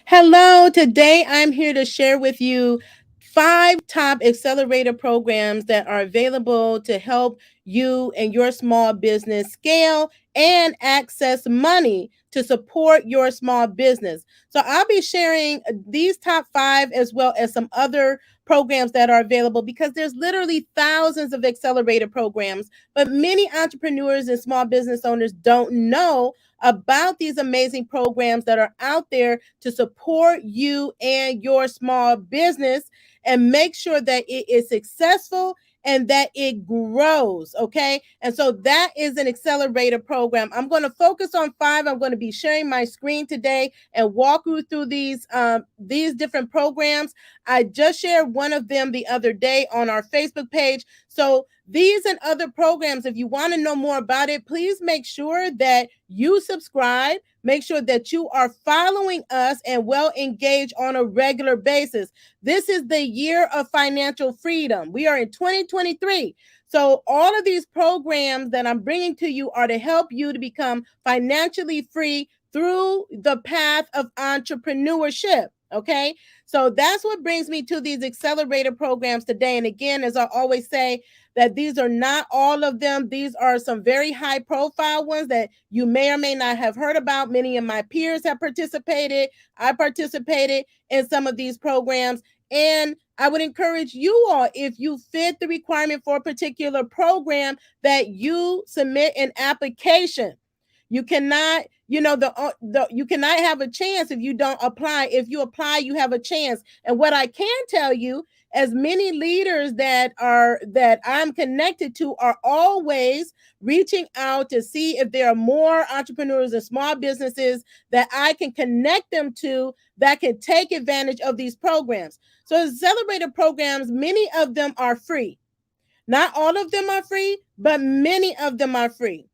Hello, today I'm here to share with you 5 top accelerator programs that are available to help you and your small business scale and access money to support your small business. So I'll be sharing these top 5 as well as some other programs that are available because there's literally thousands of accelerator programs, but many entrepreneurs and small business owners don't know about these amazing programs that are out there to support you and your small business and make sure that it is successful and that it grows. Okay. And so that is an accelerator program. I'm going to focus on 5. I'm going to be sharing my screen today and walk you through these different programs. I just shared one of them the other day on our Facebook page. So these and other programs, if you want to know more about it, please make sure that you subscribe. Make sure that you are following us and well engaged on a regular basis. This is the year of financial freedom. We are in 2023. So all of these programs that I'm bringing to you are to help you to become financially free through the path of entrepreneurship. Okay. So that's what brings me to these accelerator programs today. And again, as I always say, that these are not all of them. These are some very high profile ones that you may or may not have heard about. Many of my peers have participated. I participated in some of these programs. And I would encourage you all, if you fit the requirement for a particular program, that you submit an application. You cannot, you cannot have a chance if you don't apply. If you apply, you have a chance. And what I can tell you, as many leaders that I'm connected to are always reaching out to see if there are more entrepreneurs and small businesses that I can connect them to that can take advantage of these programs. So accelerator programs, many of them are free. Not all of them are free, but many of them are free.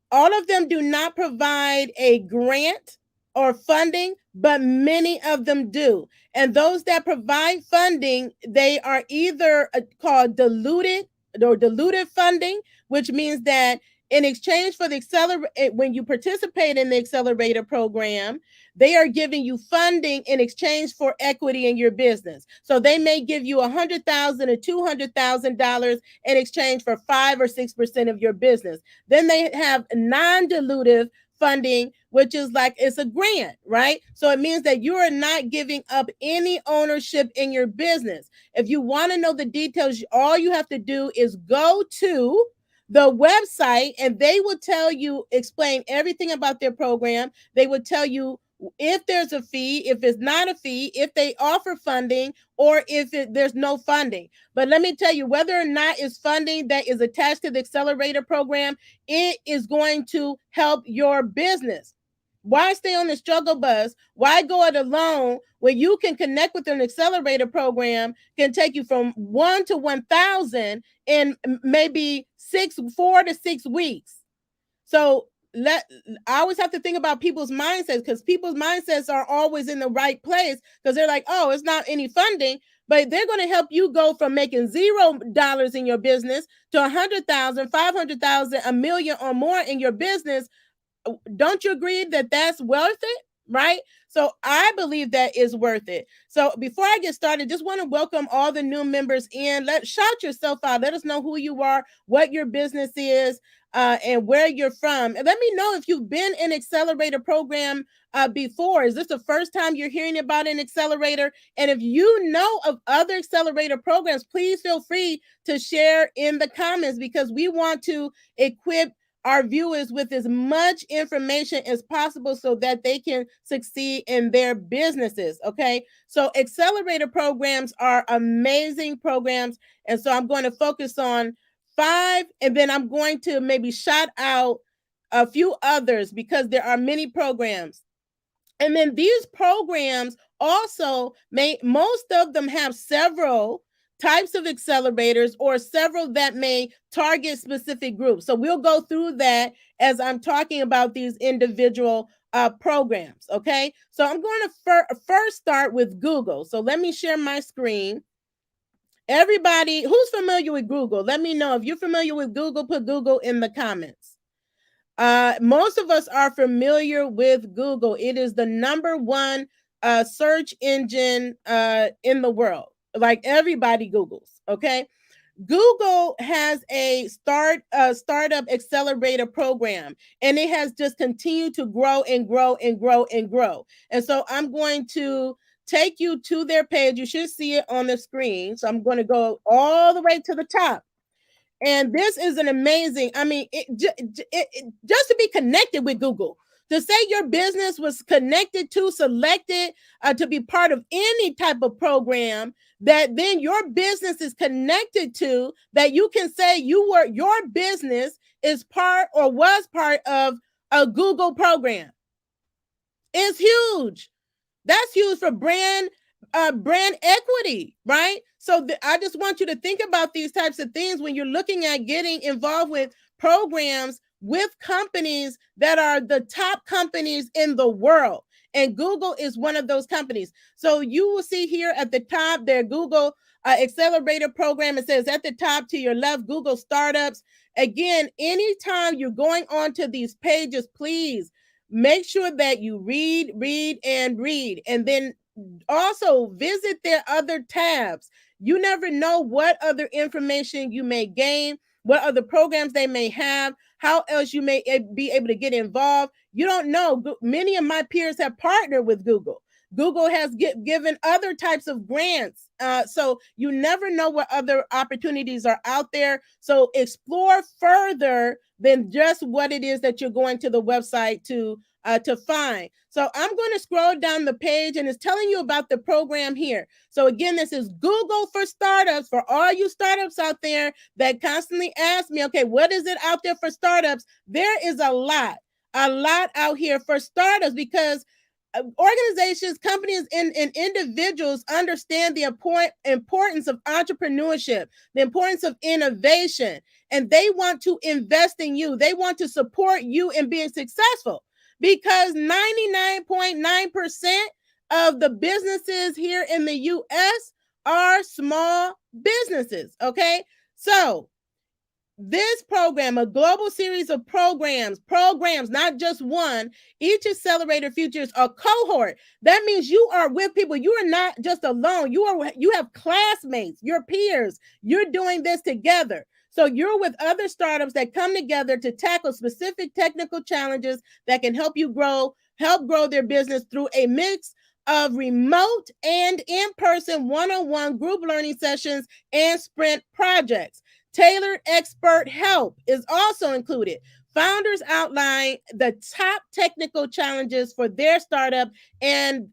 All of them do not provide a grant or funding, but many of them do. And those that provide funding, they are either called diluted or diluted funding, which means that in exchange for the accelerator, when you participate in the accelerator program, they are giving you funding in exchange for equity in your business. So they may give you $100,000 or $200,000 in exchange for 5 or 6% of your business. Then they have non-dilutive funding, which is like it's a grant, right? So it means that you are not giving up any ownership in your business. If you want to know the details, all you have to do is go to the website and they will tell you, explain everything about their program. They will tell you if there's a fee, if it's not a fee, if they offer funding, or if there's no funding. But let me tell you, whether or not it's funding that is attached to the accelerator program, it is going to help your business. Why stay on the struggle bus? Why go it alone when you can connect with an accelerator program, can take you from 1 to 1,000 in maybe 4 to 6 weeks? So I always have to think about people's mindsets, because people's mindsets are always in the right place, because they're like, oh, it's not any funding, but they're going to help you go from making $0 in your business to 100,000, 500,000, a million or more in your business. Don't you agree that that's worth it? Right? So I believe that is worth it. So before I get started, just want to welcome all the new members in. Shout yourself out. Let us know who you are, what your business is, and where you're from. And let me know if you've been in accelerator program before. Is this the first time you're hearing about an accelerator? And if you know of other accelerator programs, please feel free to share in the comments, because we want to equip our viewers with as much information as possible so that they can succeed in their businesses. Okay. So accelerator programs are amazing programs. And so I'm going to focus on 5, and then I'm going to maybe shout out a few others because there are many programs. And then these programs also most of them have several types of accelerators, or several that may target specific groups. So we'll go through that as I'm talking about these individual programs. Okay. So I'm going to first start with Google. So let me share my screen. Everybody who's familiar with Google, let me know if you're familiar with Google. Put Google in the comments. Most of us are familiar with Google. It is the number one search engine in the world. Like everybody Googles, okay? Google has a startup accelerator program, and it has just continued to grow and grow and grow and grow. And so I'm going to take you to their page. You should see it on the screen. So I'm going to go all the way to the top. And this is an amazing, I mean, just to be connected with Google, to say your business was connected to, selected to be part of any type of program that then your business is connected to, that you can say your business is part or was part of a Google program, is huge. That's huge for brand equity, right? So I just want you to think about these types of things when you're looking at getting involved with programs with companies that are the top companies in the world. And Google is one of those companies. So you will see here at the top their Google Accelerator program. It says at the top to your left, Google Startups. Again, anytime you're going onto these pages, please make sure that you read, and then also visit their other tabs. You never know what other information you may gain, what other programs they may have, how else you may be able to get involved. You don't know. Many of my peers have partnered with Google. Google has given other types of grants. So you never know what other opportunities are out there. So explore further than just what it is that you're going to the website to find. So I'm going to scroll down the page, and it's telling you about the program here. So again, this is Google for Startups. For all you startups out there that constantly ask me, okay, what is it out there for startups? There is a lot out here for startups, because organizations, companies, and individuals understand the importance of entrepreneurship, the importance of innovation, and they want to invest in you. They want to support you in being successful, because 99.9% of the businesses here in the US are small businesses, okay? So this program, a global series of programs, not just one. Each accelerator features a cohort. That means you are with people. You are not just alone. You have classmates, your peers. You're doing this together. So you're with other startups that come together to tackle specific technical challenges that can help grow their business through a mix of remote and in-person one-on-one group learning sessions and sprint projects. Tailored expert help is also included. Founders outline the top technical challenges for their startup and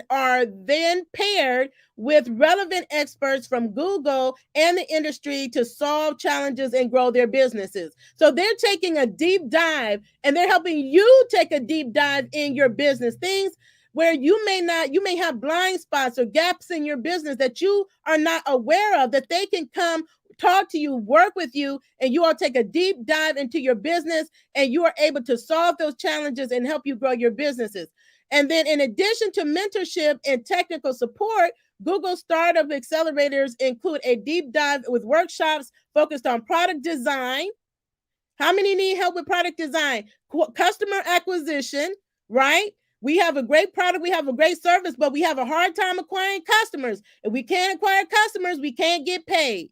are then paired with relevant experts from Google and the industry to solve challenges and grow their businesses. So they're taking a deep dive, and they're helping you take a deep dive in your business. Things where you may have blind spots or gaps in your business that you are not aware of, that they can come talk to you, work with you, and you all take a deep dive into your business, and you are able to solve those challenges and help you grow your businesses. And then in addition to mentorship and technical support, Google Startup Accelerators include a deep dive with workshops focused on product design. How many need help with product design? Customer acquisition, right? We have a great product, we have a great service, but we have a hard time acquiring customers. If we can't acquire customers, we can't get paid.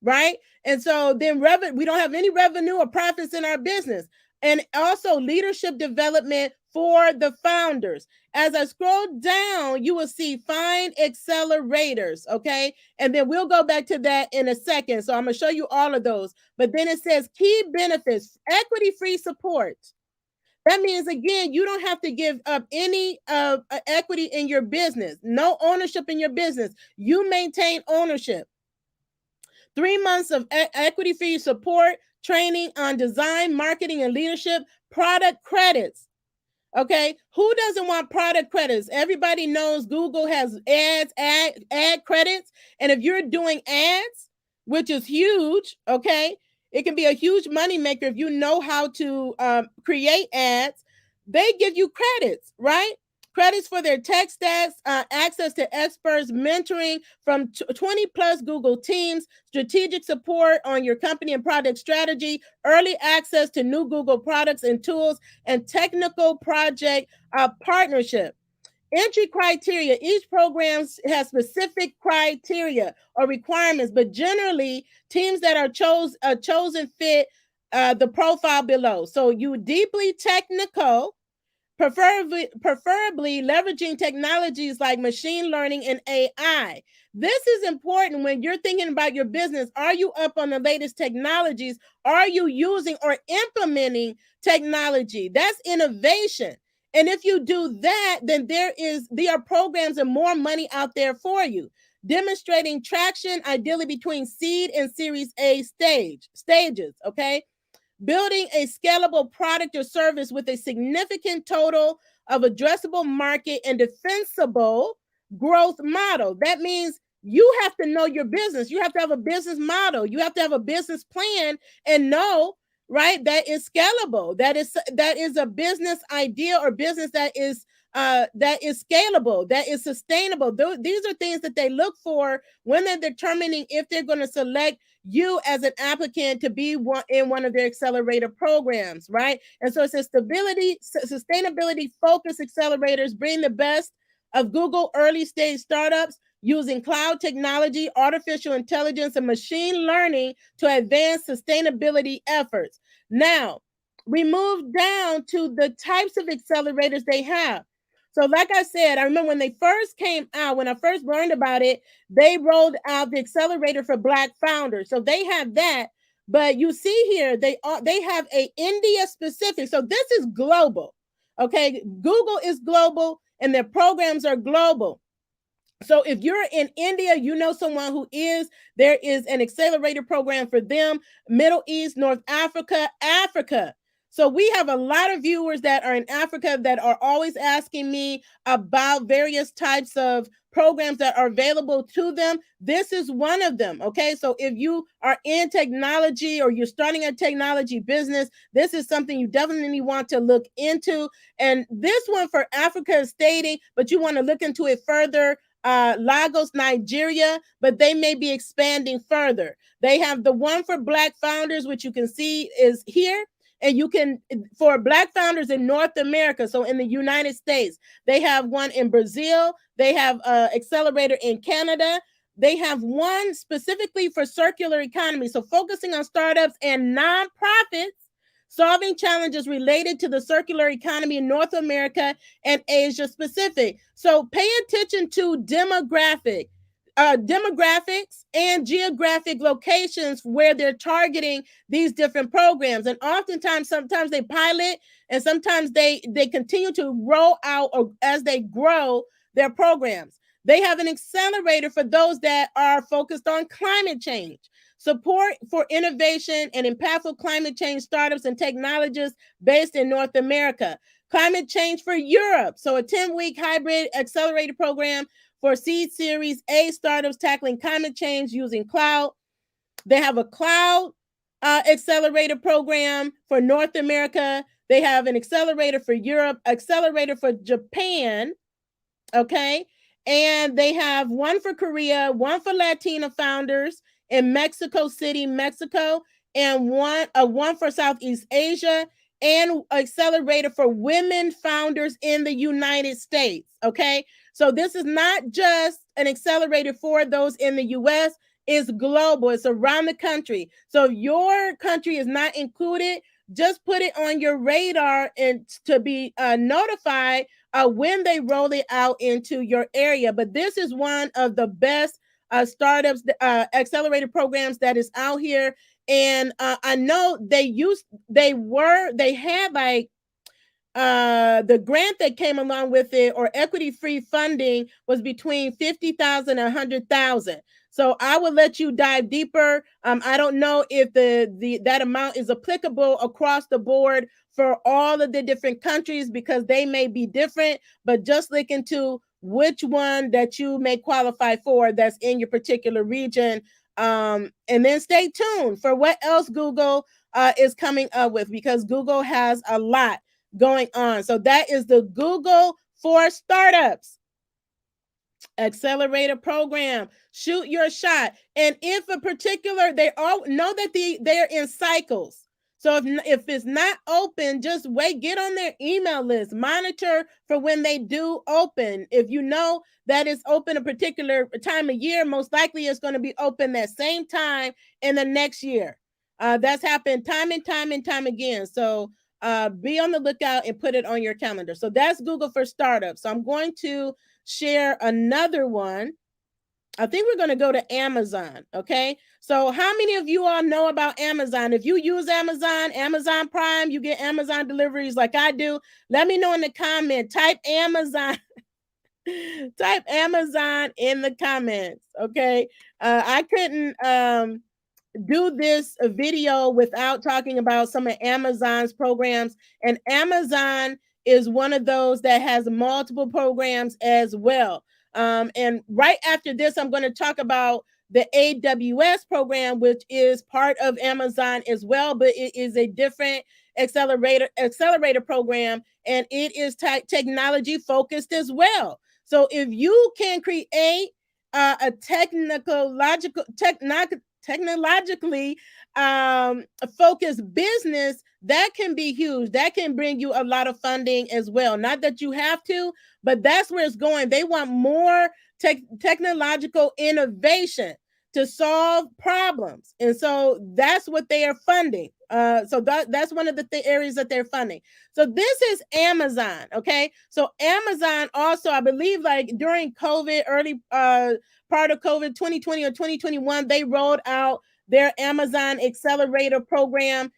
Right? And so then we don't have any revenue or profits in our business. And also leadership development for the founders. As I scroll down, you will see find accelerators, okay? And then we'll go back to that in a second. So I'm going to show you all of those. But then it says key benefits, equity-free support. That means, again, you don't have to give up any equity in your business, no ownership in your business. You maintain ownership. 3 months of equity-free support, training on design, marketing, and leadership, product credits. Okay, who doesn't want product credits? Everybody knows Google has ad credits. And if you're doing ads, which is huge, okay, it can be a huge moneymaker if you know how to create ads. They give you credits, right? Credits for their tech stacks, access to experts, mentoring from 20 plus Google teams, strategic support on your company and product strategy, early access to new Google products and tools, and technical project partnership. Entry criteria. Each program has specific criteria or requirements, but generally teams that are chosen fit the profile below. So you deeply technical, preferably leveraging technologies like machine learning and AI. This is important when you're thinking about your business. Are you up on the latest technologies? Are you using or implementing technology? That's innovation. And if you do that, then there are programs and more money out there for you. Demonstrating traction, ideally between seed and Series A stages. Okay, building a scalable product or service with a significant total of addressable market and defensible growth model. That means you have to know your business. You have to have a business model. You have to have a business plan and know, right, that is scalable. That is a business idea or business that is scalable, that is sustainable. These are things that they look for when they're determining if they're going to select you as an applicant to be in one of their accelerator programs, right? And so it says sustainability focused accelerators bring the best of Google early stage startups using cloud technology, artificial intelligence, and machine learning to advance sustainability efforts. Now, we move down to the types of accelerators they have. So, like I said, I remember when they first came out, when I first learned about it, they rolled out the accelerator for Black founders. So they have that. But you see here, they have a India specific. So this is global. Okay, Google is global and their programs are global. So if you're in India, you know someone who is, there is an accelerator program for them. Middle East, North Africa, Africa. So we have a lot of viewers that are in Africa that are always asking me about various types of programs that are available to them. This is one of them. Okay. So if you are in technology or you're starting a technology business, this is something you definitely want to look into. And this one for Africa is stating, but you want to look into it further. Lagos, Nigeria, but they may be expanding further. They have the one for Black founders, which you can see is here. And you can, for Black founders in North America, so in the United States, they have one in Brazil. They have accelerator in Canada. They have one specifically for circular economy. So focusing on startups and nonprofits solving challenges related to the circular economy in North America and Asia Pacific. So pay attention to demographics and geographic locations where they're targeting these different programs. And oftentimes, sometimes they pilot and sometimes they continue to roll out or as they grow their programs. They have an accelerator for those that are focused on climate change. Support for innovation and impactful climate change startups and technologists based in North America. Climate change for Europe. So a 10-week hybrid accelerator program for seed series A startups tackling climate change using cloud. They have a cloud accelerator program for North America. They have an accelerator for Europe, accelerator for Japan. Okay. And they have one for Korea, one for Latina founders in Mexico City, Mexico, and one for Southeast Asia, and accelerator for women founders in the United States. Okay. So this is not just an accelerator for those in the US, it's global, it's around the country. So if your country is not included, just put it on your radar and to be notified when they roll it out into your area. But this is one of the best startups, accelerator programs that is out here. And I know they had like the grant that came along with it or equity free funding was between 50,000 and 100,000. So I will let you dive deeper. I don't know if that amount is applicable across the board for all of the different countries because they may be different, but just look into which one that you may qualify for that's in your particular region. And then stay tuned for what else Google is coming up with because Google has a lot going on. So that is the Google for Startups accelerator program. Shoot your shot. And if a particular, they all know that they're in cycles. So if it's not open, just wait, get on their email list, monitor for when they do open. If you know that it's open a particular time of year, most likely it's going to be open that same time in the next year. That's happened time and time and time again. So be on the lookout and put it on your calendar. So that's Google for startups. So I'm going to share another one. I think we're going to go to Amazon. Okay. So how many of you all know about Amazon? If you use Amazon Prime, you get Amazon deliveries like I do. Let me know in the comment. Type Amazon. Type Amazon in the comments. Okay. I couldn't do this video without talking about some of Amazon's programs. And Amazon is one of those that has multiple programs as well. And right after this, I'm going to talk about the AWS program, which is part of Amazon as well, but it is a different accelerator program, and it is technology focused as well. So if you can create a technologically focused business, that can be huge. That can bring you a lot of funding as well. Not that you have to, but that's where it's going. They want more technological innovation to solve problems. And so that's what they are funding. So that's one of the areas that they're funding. So this is Amazon. Okay. So Amazon also, I believe, like during COVID, early part of COVID 2020 or 2021, they rolled out their Amazon Accelerator program.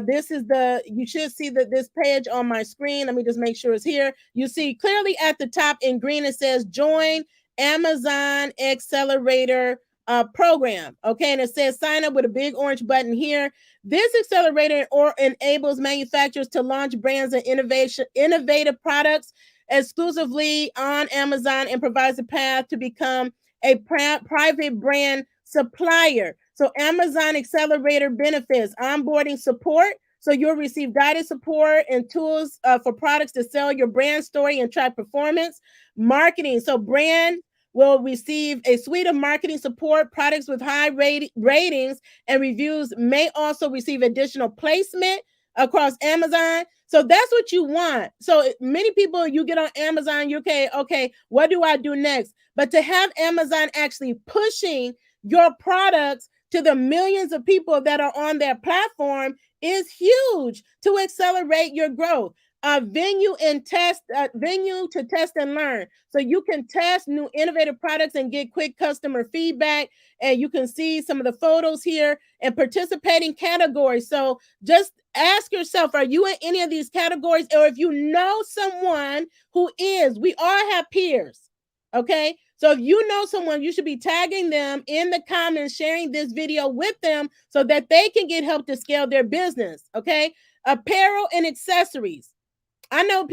This is you should see this page on my screen. Let me just make sure it's here. You see clearly at the top in green, it says join Amazon Accelerator program. Okay. And it says sign up with a big orange button here. This accelerator enables manufacturers to launch brands and innovative products exclusively on Amazon and provides a path to become a private brand supplier. So Amazon Accelerator benefits onboarding support. So you'll receive guided support and tools for products to sell your brand story and track performance. Marketing. So brand will receive a suite of marketing support. Products with high ratings and reviews may also receive additional placement across Amazon. So that's what you want. So many people, you get on Amazon, you okay, what do I do next? But to have Amazon actually pushing your products to the millions of people that are on their platform is huge to accelerate your growth. Venue to test and learn. So you can test new innovative products and get quick customer feedback. And you can see some of the photos here and participating categories. So just ask yourself, are you in any of these categories? Or if you know someone who is, we all have peers. Okay. So if you know someone, you should be tagging them in the comments, sharing this video with them so that they can get help to scale their business. Okay. Apparel and accessories. I know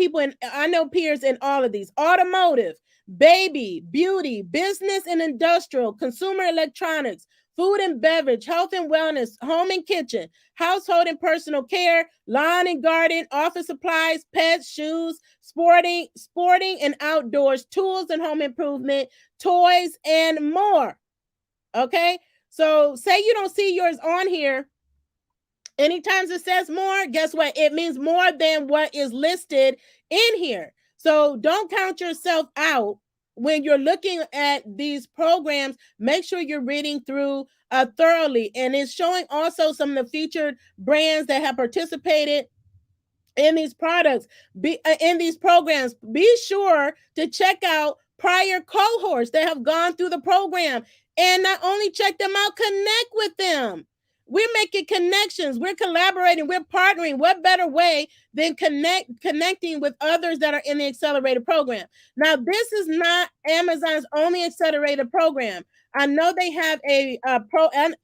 peers in all of these: automotive, baby, beauty, business and industrial, consumer electronics, food and beverage, health and wellness, home and kitchen, household and personal care, lawn and garden, office supplies, pets, shoes, sporting and outdoors, tools and home improvement, toys, and more. Okay. So say you don't see yours on here. Anytime it says more, guess what? It means more than what is listed in here. So don't count yourself out when you're looking at these programs. Make sure you're reading through thoroughly. And it's showing also some of the featured brands that have participated in these products, in these programs. Be sure to check out prior cohorts that have gone through the program, and not only check them out, connect with them. We're making connections. We're collaborating. We're partnering. What better way than connecting with others that are in the accelerator program? Now, this is not Amazon's only accelerator program. I know they have an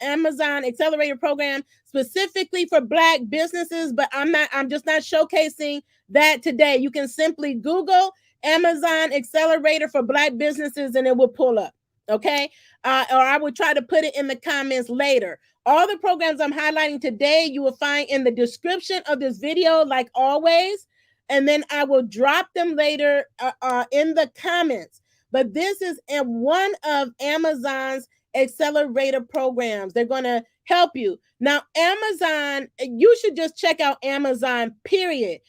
Amazon accelerator program specifically for Black businesses, but I'm just not showcasing that today. You can simply Google Amazon Accelerator for Black businesses and it will pull up. Okay. Or I will try to put it in the comments later. All the programs I'm highlighting today, you will find in the description of this video, like always. And then I will drop them later in the comments. But this is one of Amazon's accelerator programs. They're going to help you. Now, Amazon, you should just check out Amazon, period.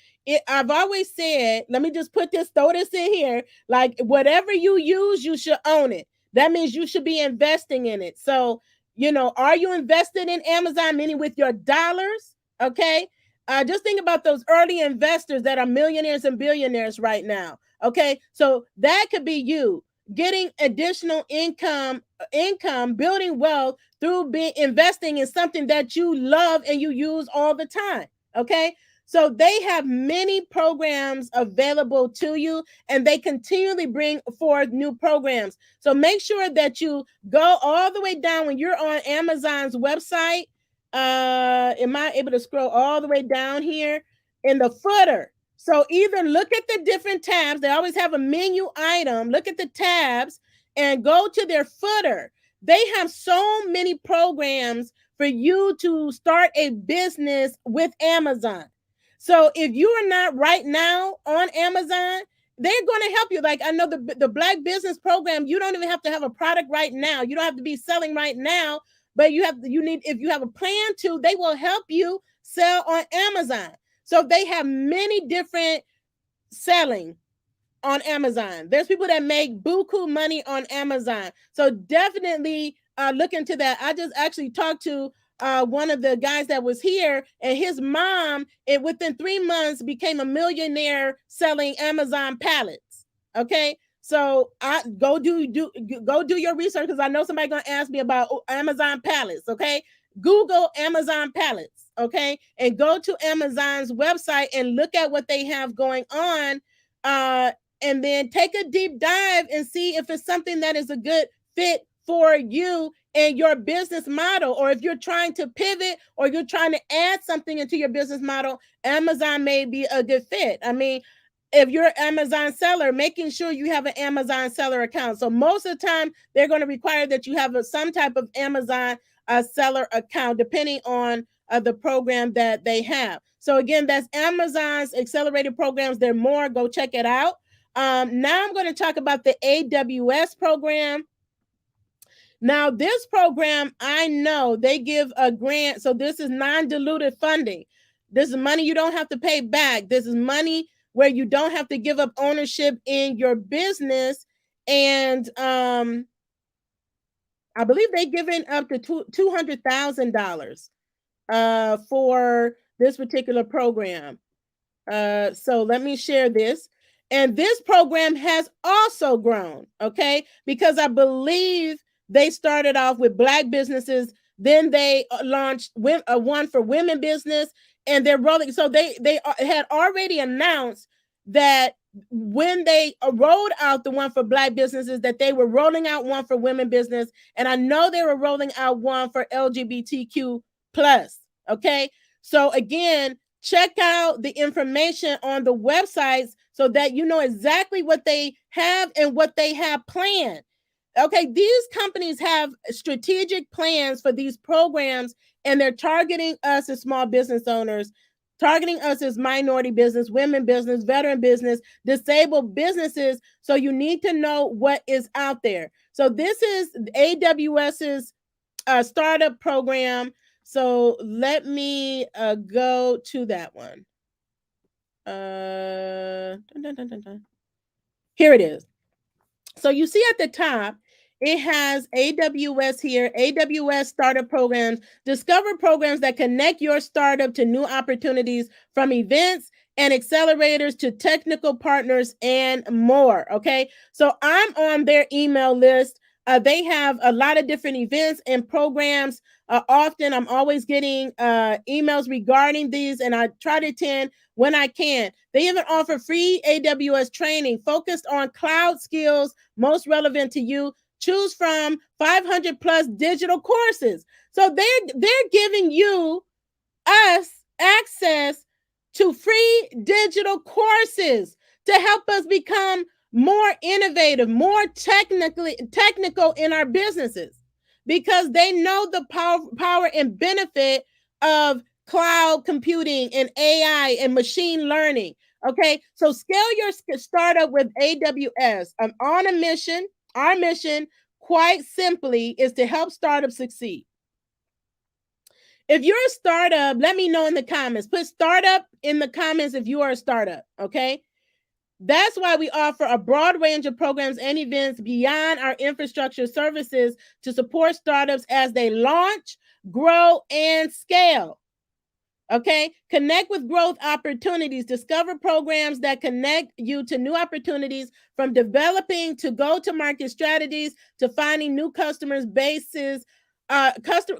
I've always said, let me just throw this in here, like whatever you use, you should own it. That means you should be investing in it. So, are you invested in Amazon, meaning with your dollars? Okay. Just think about those early investors that are millionaires and billionaires right now. Okay. So that could be you getting additional income, building wealth through investing in something that you love and you use all the time. Okay. So they have many programs available to you, and they continually bring forth new programs. So make sure that you go all the way down when you're on Amazon's website. Am I able to scroll all the way down here in the footer? So either look at the different tabs. They always have a menu item. Look at the tabs and go to their footer. They have so many programs for you to start a business with Amazon. So if you are not right now on Amazon, they're going to help you. Like, I know the Black Business Program, you don't even have to have a product right now. You don't have to be selling right now, but if you have a plan to, they will help you sell on Amazon. So they have many different selling on Amazon. There's people that make buku money on Amazon. So definitely look into that. I just actually talked to one of the guys that was here, and his mom, within 3 months, became a millionaire selling Amazon pallets. Okay. So go do your research, because I know somebody's going to ask me about Amazon pallets. Okay. Google Amazon pallets. Okay. And go to Amazon's website and look at what they have going on. And then take a deep dive and see if it's something that is a good fit for you and your business model. Or if you're trying to pivot or you're trying to add something into your business model, Amazon may be a good fit. I mean, if you're an Amazon seller, making sure you have an Amazon seller account. So most of the time, they're going to require that you have some type of Amazon seller account, depending on the program that they have. So again, that's Amazon's accelerated programs. There are more. Go check it out. Now I'm going to talk about the AWS program. Now, this program, I know they give a grant. So this is non-dilutive funding. This is money you don't have to pay back. This is money where you don't have to give up ownership in your business. And I believe they're giving up to $200,000 for this particular program. So let me share this. And this program has also grown, okay? Because I believe they started off with Black businesses, then they launched one for women business, and they're rolling. So they had already announced that when they rolled out the one for Black businesses, that they were rolling out one for women business. And I know they were rolling out one for LGBTQ plus, okay? So again, check out the information on the websites so that you know exactly what they have and what they have planned. Okay, these companies have strategic plans for these programs, and they're targeting us as small business owners, targeting us as minority business, women business, veteran business, disabled businesses. So you need to know what is out there. So this is AWS's startup program. So let me go to that one. Here it is. So you see at the top, it has AWS here, AWS startup programs. Discover programs that connect your startup to new opportunities, from events and accelerators to technical partners and more. Okay. So I'm on their email list. They have a lot of different events and programs. Often I'm always getting emails regarding these, and I try to attend when I can. They even offer free AWS training focused on cloud skills most relevant to you. Choose from 500 plus digital courses. So they're giving us access to free digital courses to help us become more innovative, more technical in our businesses, because they know the power and benefit of cloud computing and AI and machine learning. Okay, so scale your startup with AWS. I'm on a mission. Our mission: quite simply, is to help startups succeed. If you're a startup, let me know in the comments. Put startup in the comments if you are a startup, okay? That's why we offer a broad range of programs and events beyond our infrastructure services to support startups as they launch, grow, and scale. Okay, connect with growth opportunities. Discover programs that connect you to new opportunities, from developing to go-to-market strategies to finding new customers bases,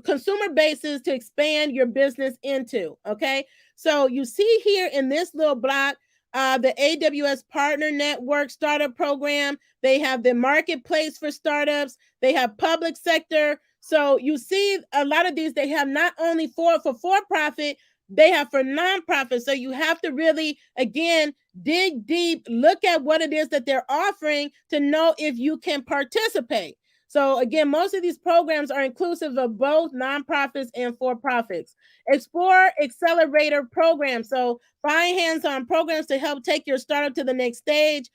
consumer bases to expand your business into. Okay, so you see here in this little block, the AWS Partner Network Startup Program. They have the Marketplace for Startups. They have Public Sector. So you see a lot of these. They have not only for-profit. They have for nonprofits. So you have to really, again, dig deep, look at what it is that they're offering to know if you can participate. So again, most of these programs are inclusive of both nonprofits and for-profits. Explore accelerator programs. So find hands-on programs to help take your startup to the next stage.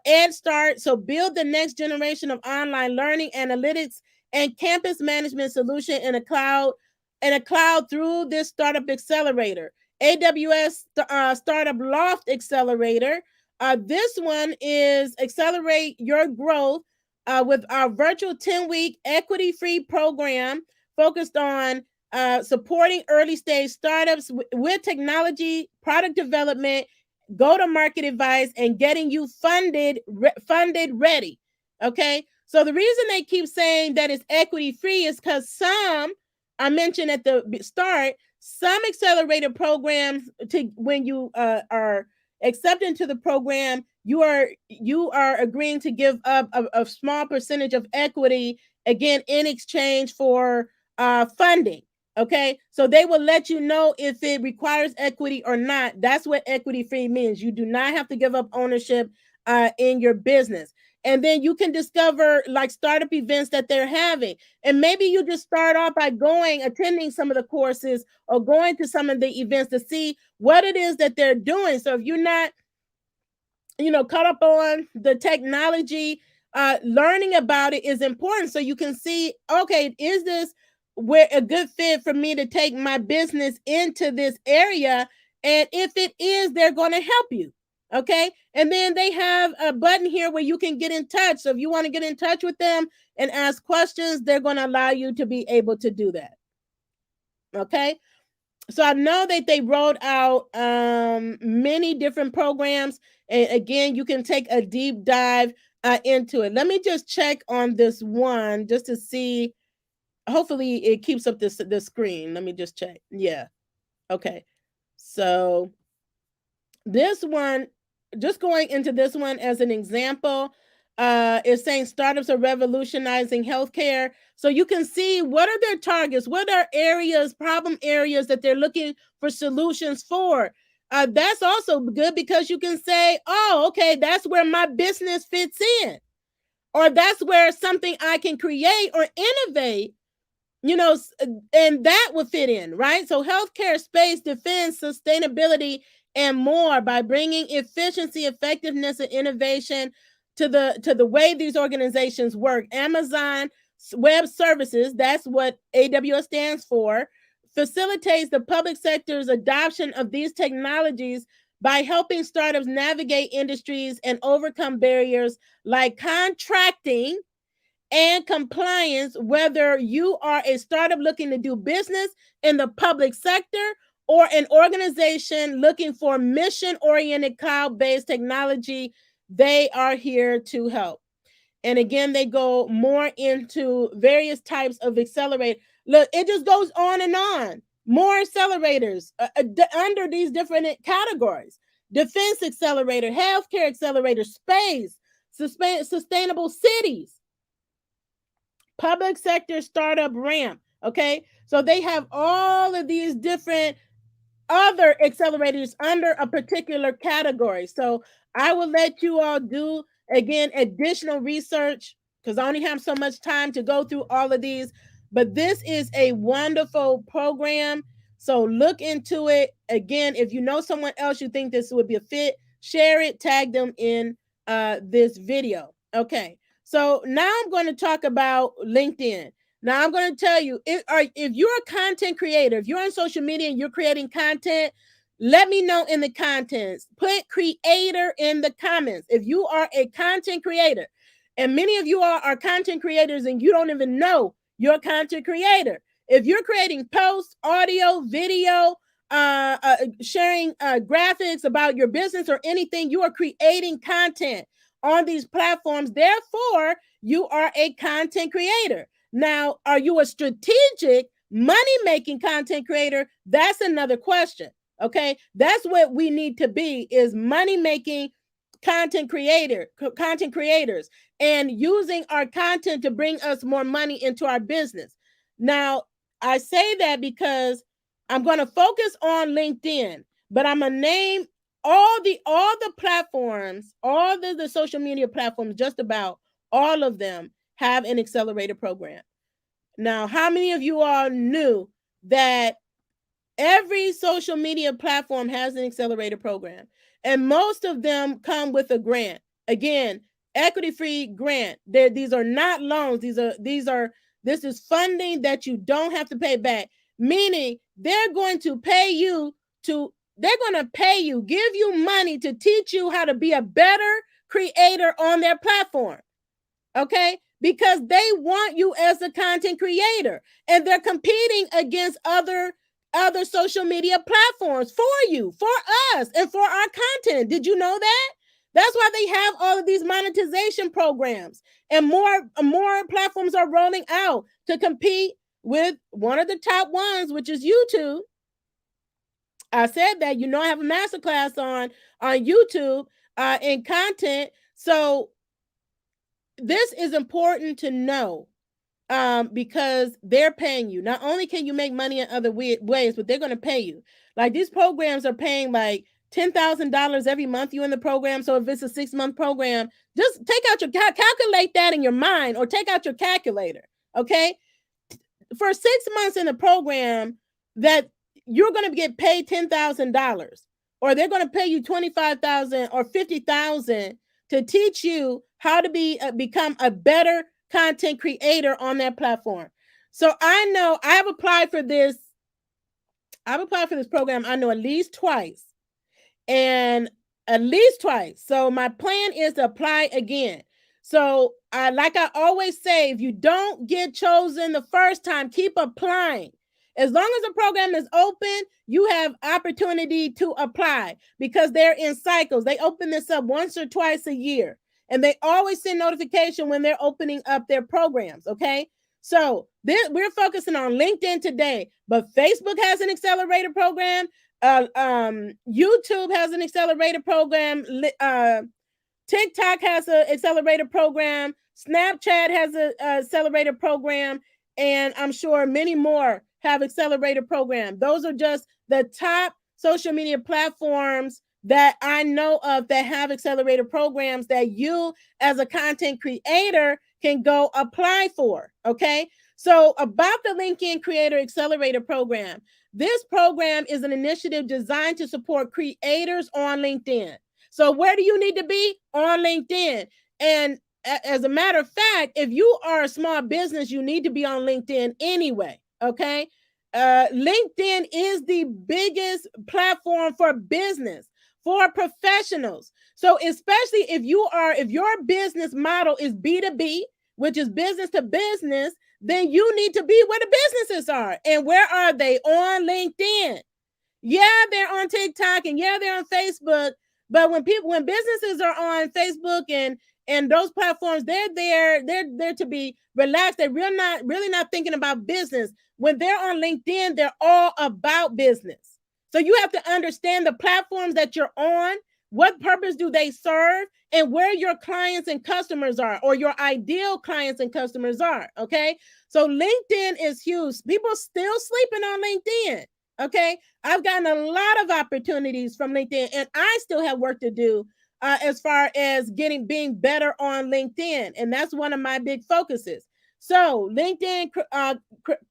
Ed Start. So build the next generation of online learning, analytics, and campus management solution in a cloud through this startup accelerator. AWS Startup Loft Accelerator. This one is accelerate your growth with our virtual 10-week equity-free program focused on supporting early stage startups with technology, product development, go-to-market advice, and getting you funded ready. Okay, so the reason they keep saying that it's equity-free is because I mentioned at the start, some accelerator programs, to when you are accepted into the program, you are agreeing to give up a small percentage of equity, again, in exchange for funding. Okay, so they will let you know if it requires equity or not. That's what equity free means. You do not have to give up ownership in your business. And then you can discover like startup events that they're having. And maybe you just start off by attending some of the courses or going to some of the events to see what it is that they're doing. So if you're not, caught up on the technology, learning about it is important so you can see, okay, is this where a good fit for me to take my business into this area? And if it is, they're going to help you. Okay. And then they have a button here where you can get in touch. So if you want to get in touch with them and ask questions, they're going to allow you to be able to do that. Okay. So I know that they rolled out many different programs. And again, you can take a deep dive into it. Let me just check on this one just to see. Hopefully it keeps up the screen. Let me just check. Yeah. Okay. So this one, just going into this one as an example, is saying startups are revolutionizing healthcare. So you can see what are their targets, what are problem areas that they're looking for solutions for. That's also good because you can say, oh, okay, that's where my business fits in, or that's where something I can create or innovate, and that would fit in, right? So healthcare, space, defense, sustainability, and more, by bringing efficiency, effectiveness, and innovation to the way these organizations work. Amazon Web Services, that's what AWS stands for, facilitates the public sector's adoption of these technologies by helping startups navigate industries and overcome barriers like contracting and compliance, whether you are a startup looking to do business in the public sector or an organization looking for mission-oriented cloud-based technology. They are here to help. And again, they go more into various types of accelerator. Look, it just goes on and on. More accelerators under these different categories. Defense accelerator, healthcare accelerator, space, sustainable cities, public sector startup ramp. Okay, so they have all of these different other accelerators under a particular category. So I will let you all do, again, additional research because I only have so much time to go through all of these. But this is a wonderful program. So look into it. Again, if you know someone else you think this would be a fit, share it, tag them in this video. Okay. So now I'm going to talk about LinkedIn. Now I'm going to tell you, if you're a content creator, if you're on social media and you're creating content, let me know in the contents. Put creator in the comments. If you are a content creator, and many of you are content creators and you don't even know you're a content creator. If you're creating posts, audio, video, sharing graphics about your business or anything, you are creating content on these platforms. Therefore, you are a content creator. Now, are you a strategic money-making content creator? That's another question. Okay, that's what we need to be, is money-making content creators, and using our content to bring us more money into our business. Now, I say that because I'm going to focus on LinkedIn, but I'm going to name all the platforms, all the social media platforms, just about all of them have an accelerator program. Now, how many of you all knew that every social media platform has an accelerator program, and most of them come with a grant? Again, equity-free grant. These are not loans. This is funding that you don't have to pay back, meaning they're going to pay you, give you money to teach you how to be a better creator on their platform. Okay? Because they want you as a content creator, and they're competing against other social media platforms for you, for us, and for our content. Did you know that? That's why they have all of these monetization programs, and more platforms are rolling out to compete with one of the top ones, which is YouTube. I said that, I have a masterclass on YouTube in content. So this is important to know, because they're paying you. Not only can you make money in other ways, but they're going to pay you. Like, these programs are paying like $10,000 every month you in the program. So if it's a 6-month program, just take out your calculate that in your mind, or take out your calculator. Okay, for 6 months in the program, that you're going to get paid $10,000, or they're going to pay you $25,000 or $50,000 to teach you how to become a better content creator on that platform. So I know I've applied for this program, I know at least twice. So my plan is to apply again. So like I always say, if you don't get chosen the first time, keep applying. As long as the program is open, you have opportunity to apply, because they're in cycles. They open this up once or twice a year, and they always send notification when they're opening up their programs. Okay. So we're focusing on LinkedIn today, but Facebook has an accelerator program. YouTube has an accelerator program. TikTok has an accelerator program. Snapchat has an accelerator program. And I'm sure many more have accelerator program. Those are just the top social media platforms that I know of that have accelerator programs that you as a content creator can go apply for. Okay. So about the LinkedIn Creator Accelerator Program, this program is an initiative designed to support creators on LinkedIn. So where do you need to be? On LinkedIn. And as a matter of fact, if you are a small business, you need to be on LinkedIn anyway. Okay. LinkedIn is the biggest platform for business, for professionals. So especially if your business model is B2B, which is business to business, then you need to be where the businesses are. And where are they? On LinkedIn. Yeah, they're on TikTok, and yeah, they're on Facebook. But when businesses are on Facebook and those platforms, they're there to be relaxed. They're really not thinking about business. When they're on LinkedIn, they're all about business. So you have to understand the platforms that you're on. What purpose do they serve, and where your clients and customers are, or your ideal clients and customers are. Okay. So LinkedIn is huge. People still sleeping on LinkedIn. Okay. I've gotten a lot of opportunities from LinkedIn, and I still have work to do as far as being better on LinkedIn. And that's one of my big focuses. So LinkedIn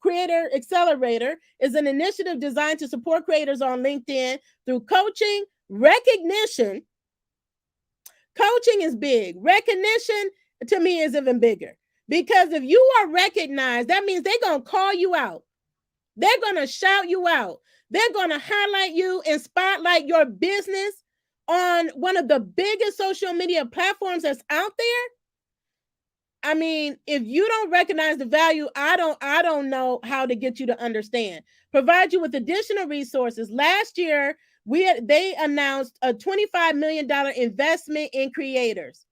Creator Accelerator is an initiative designed to support creators on LinkedIn through coaching, recognition. Coaching is big. Recognition to me is even bigger. Because if you are recognized, that means they're going to call you out. They're going to shout you out. They're going to highlight you and spotlight your business on one of the biggest social media platforms that's out there. I mean, if you don't recognize the value, I don't know how to get you to understand. Provide you with additional resources. Last year, they announced a $25 million investment in creators.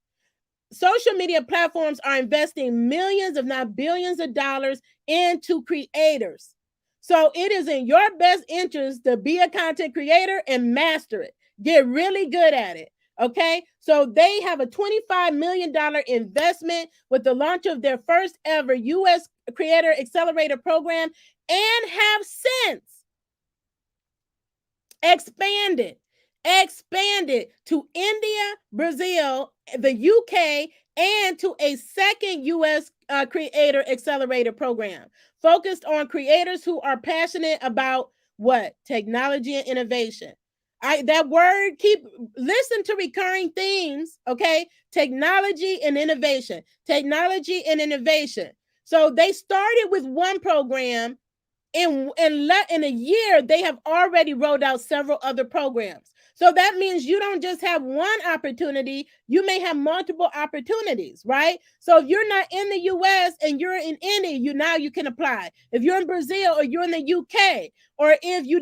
Social media platforms are investing millions, if not billions of dollars into creators. So it is in your best interest to be a content creator and master it. Get really good at it. Okay. So they have a $25 million investment with the launch of their first ever U.S. Creator Accelerator program, and have since expanded to India, Brazil, the UK, and to a second U.S. Creator Accelerator program focused on creators who are passionate about what? Technology and innovation. That word, listen to recurring themes, okay? Technology and innovation. Technology and innovation. So they started with one program. In a year, they have already rolled out several other programs. So that means you don't just have one opportunity, you may have multiple opportunities, right? So if you're not in the US and you're in India, you can apply. If you're in Brazil or you're in the UK, or if you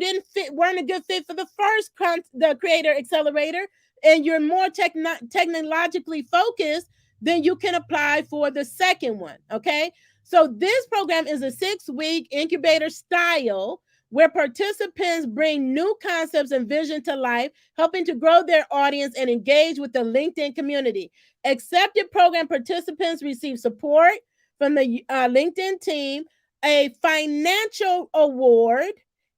weren't a good fit for the first the Creator Accelerator and you're more technologically focused, then you can apply for the second one, okay? So this program is a 6-week incubator style where participants bring new concepts and vision to life, helping to grow their audience and engage with the LinkedIn community. Accepted program participants receive support from the LinkedIn team, a financial award,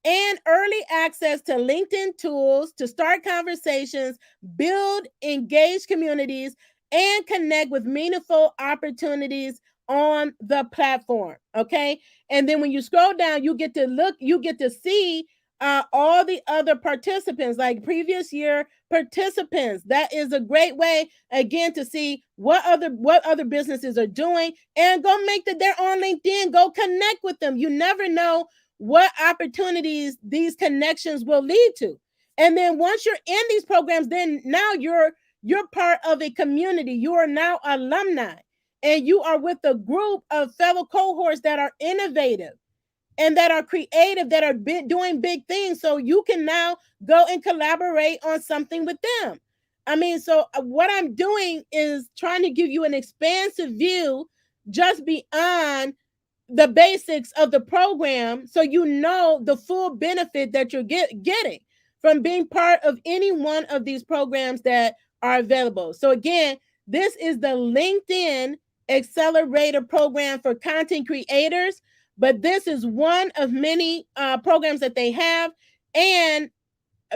and early access to LinkedIn tools to start conversations, build engaged communities, and connect with meaningful opportunities on the platform. Okay. And then when you scroll down, you get to see all the other participants, like previous year participants. That is a great way, again, to see what other businesses are doing, and go make that they're on LinkedIn. Go connect with them. You never know what opportunities these connections will lead to. And then once you're in these programs, then now you're part of a community. You are now alumni. And you are with a group of fellow cohorts that are innovative and that are creative, that are doing big things. So you can now go and collaborate on something with them. I mean, so what I'm doing is trying to give you an expansive view just beyond the basics of the program, so you know the full benefit that you're getting from being part of any one of these programs that are available. So again, this is the LinkedIn Accelerator program for content creators, but this is one of many programs that they have, and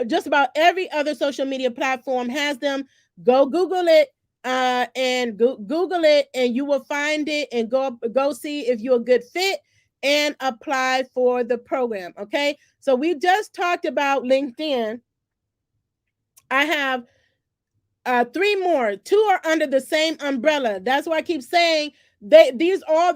just about every other social media platform has them. Go Google it, and Google it, and you will find it, and go see if you're a good fit and apply for the program. Okay, so we just talked about LinkedIn. I have 3 more. 2 are under the same umbrella. That's why I keep saying they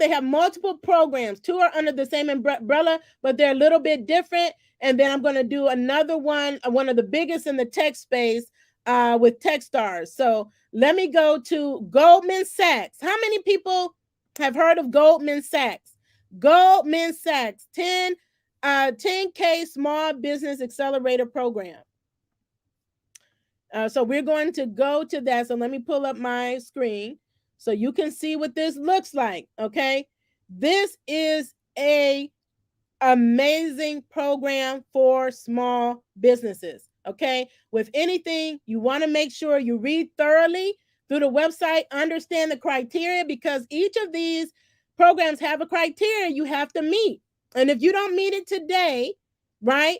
have multiple programs. 2 are under the same umbrella, but they're a little bit different. And then I'm going to do another one of the biggest in the tech space, with Techstars. So let me go to Goldman Sachs. How many people have heard of Goldman Sachs? Goldman Sachs 10K Small Business Accelerator Program. So we're going to go to that. So let me pull up my screen so you can see what this looks like. Okay. This is a amazing program for small businesses. Okay. With anything, you want to make sure you read thoroughly through the website, understand the criteria, because each of these programs have a criteria you have to meet. And if you don't meet it today, right,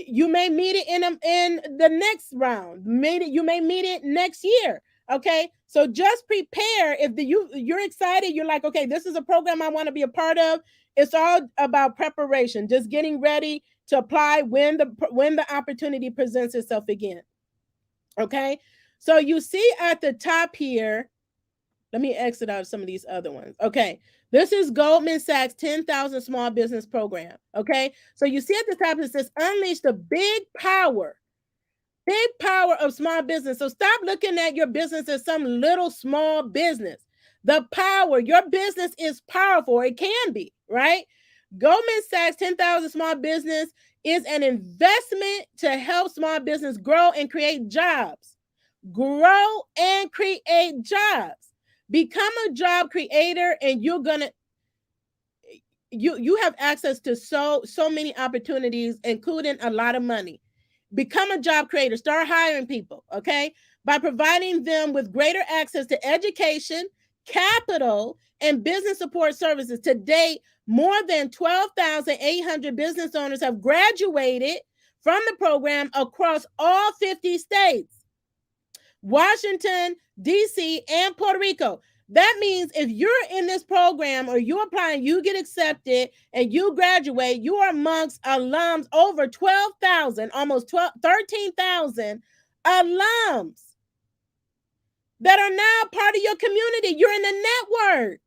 you may meet it in the next round. You may meet it next year. Okay, so just prepare. If you're excited, you're like, okay, this is a program I want to be a part of. It's all about preparation, just getting ready to apply when the opportunity presents itself again. Okay, so you see at the top here, Let me exit out some of these other ones. Okay. This is Goldman Sachs 10,000 Small Business Program. Okay. So you see at the top, it says unleash the big power of small business. So stop looking at your business as some little small business. The power, your business is powerful. It can be, right? Goldman Sachs 10,000 Small Business is an investment to help small business grow and create jobs. Grow and create jobs. Become a job creator, and you're gonna you have access to so many opportunities, including a lot of money. Become a job creator. Start hiring people, okay? By providing them with greater access to education, capital, and business support services. To date, more than 12,800 business owners have graduated from the program across all 50 states. Washington, D.C., and Puerto Rico. That means if you're in this program or you apply and you get accepted and you graduate, you are amongst alums, over 12,000, almost 13,000 alums that are now part of your community. You're in the network.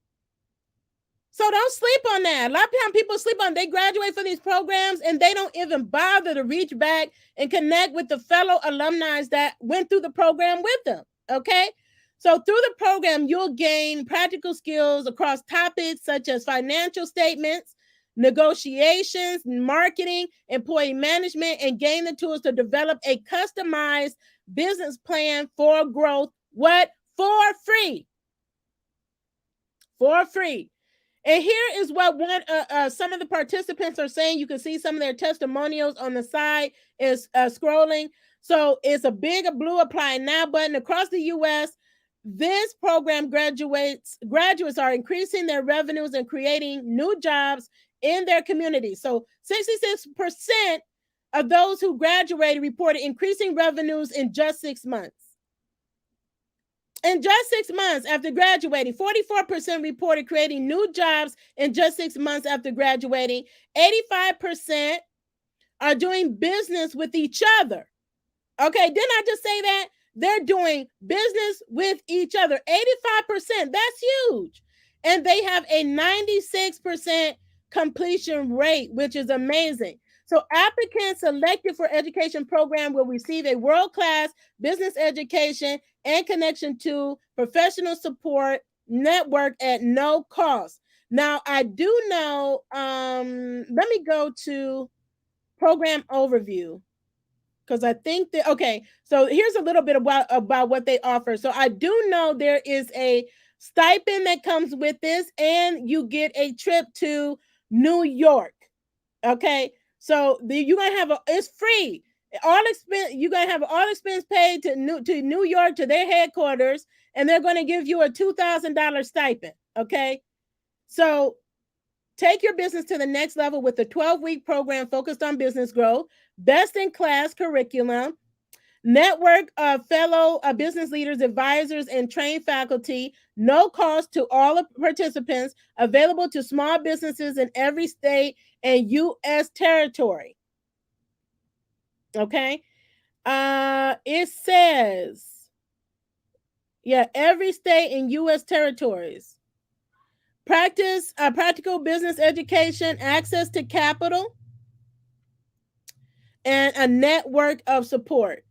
So don't sleep on that. A lot of times people sleep on, they graduate from these programs and they don't even bother to reach back and connect with the fellow alumni that went through the program with them, okay? So through the program, you'll gain practical skills across topics such as financial statements, negotiations, marketing, employee management, and gain the tools to develop a customized business plan for growth. What? For free. For free. And here is what some of the participants are saying. You can see some of their testimonials on the side is scrolling. So it's a big blue apply now button across the U.S. This program graduates are increasing their revenues and creating new jobs in their community. So 66% of those who graduated reported increasing revenues in just 6 months. In just 6 months after graduating, 44% reported creating new jobs in just 6 months after graduating. 85% are doing business with each other. Okay, didn't I just say that? They're doing business with each other. 85%, that's huge. And they have a 96% completion rate, which is amazing. So applicants selected for education program will receive a world-class business education and connection to professional support network at no cost. Now, I do know, let me go to program overview, because I think that, okay, so here's a little bit about what they offer. So I do know there is a stipend that comes with this, and you get a trip to New York. Okay, so you're gonna have it's free. All expense, you're gonna have all expense paid to New York, to their headquarters, and they're gonna give you a $2,000 stipend. Okay, so take your business to the next level with a 12-week program focused on business growth, best-in-class curriculum, network of fellow business leaders, advisors, and trained faculty, no cost to all participants, available to small businesses in every state and U.S. territory. Okay? It says, yeah, every state and U.S. territories. Practical business education, access to capital, and a network of support.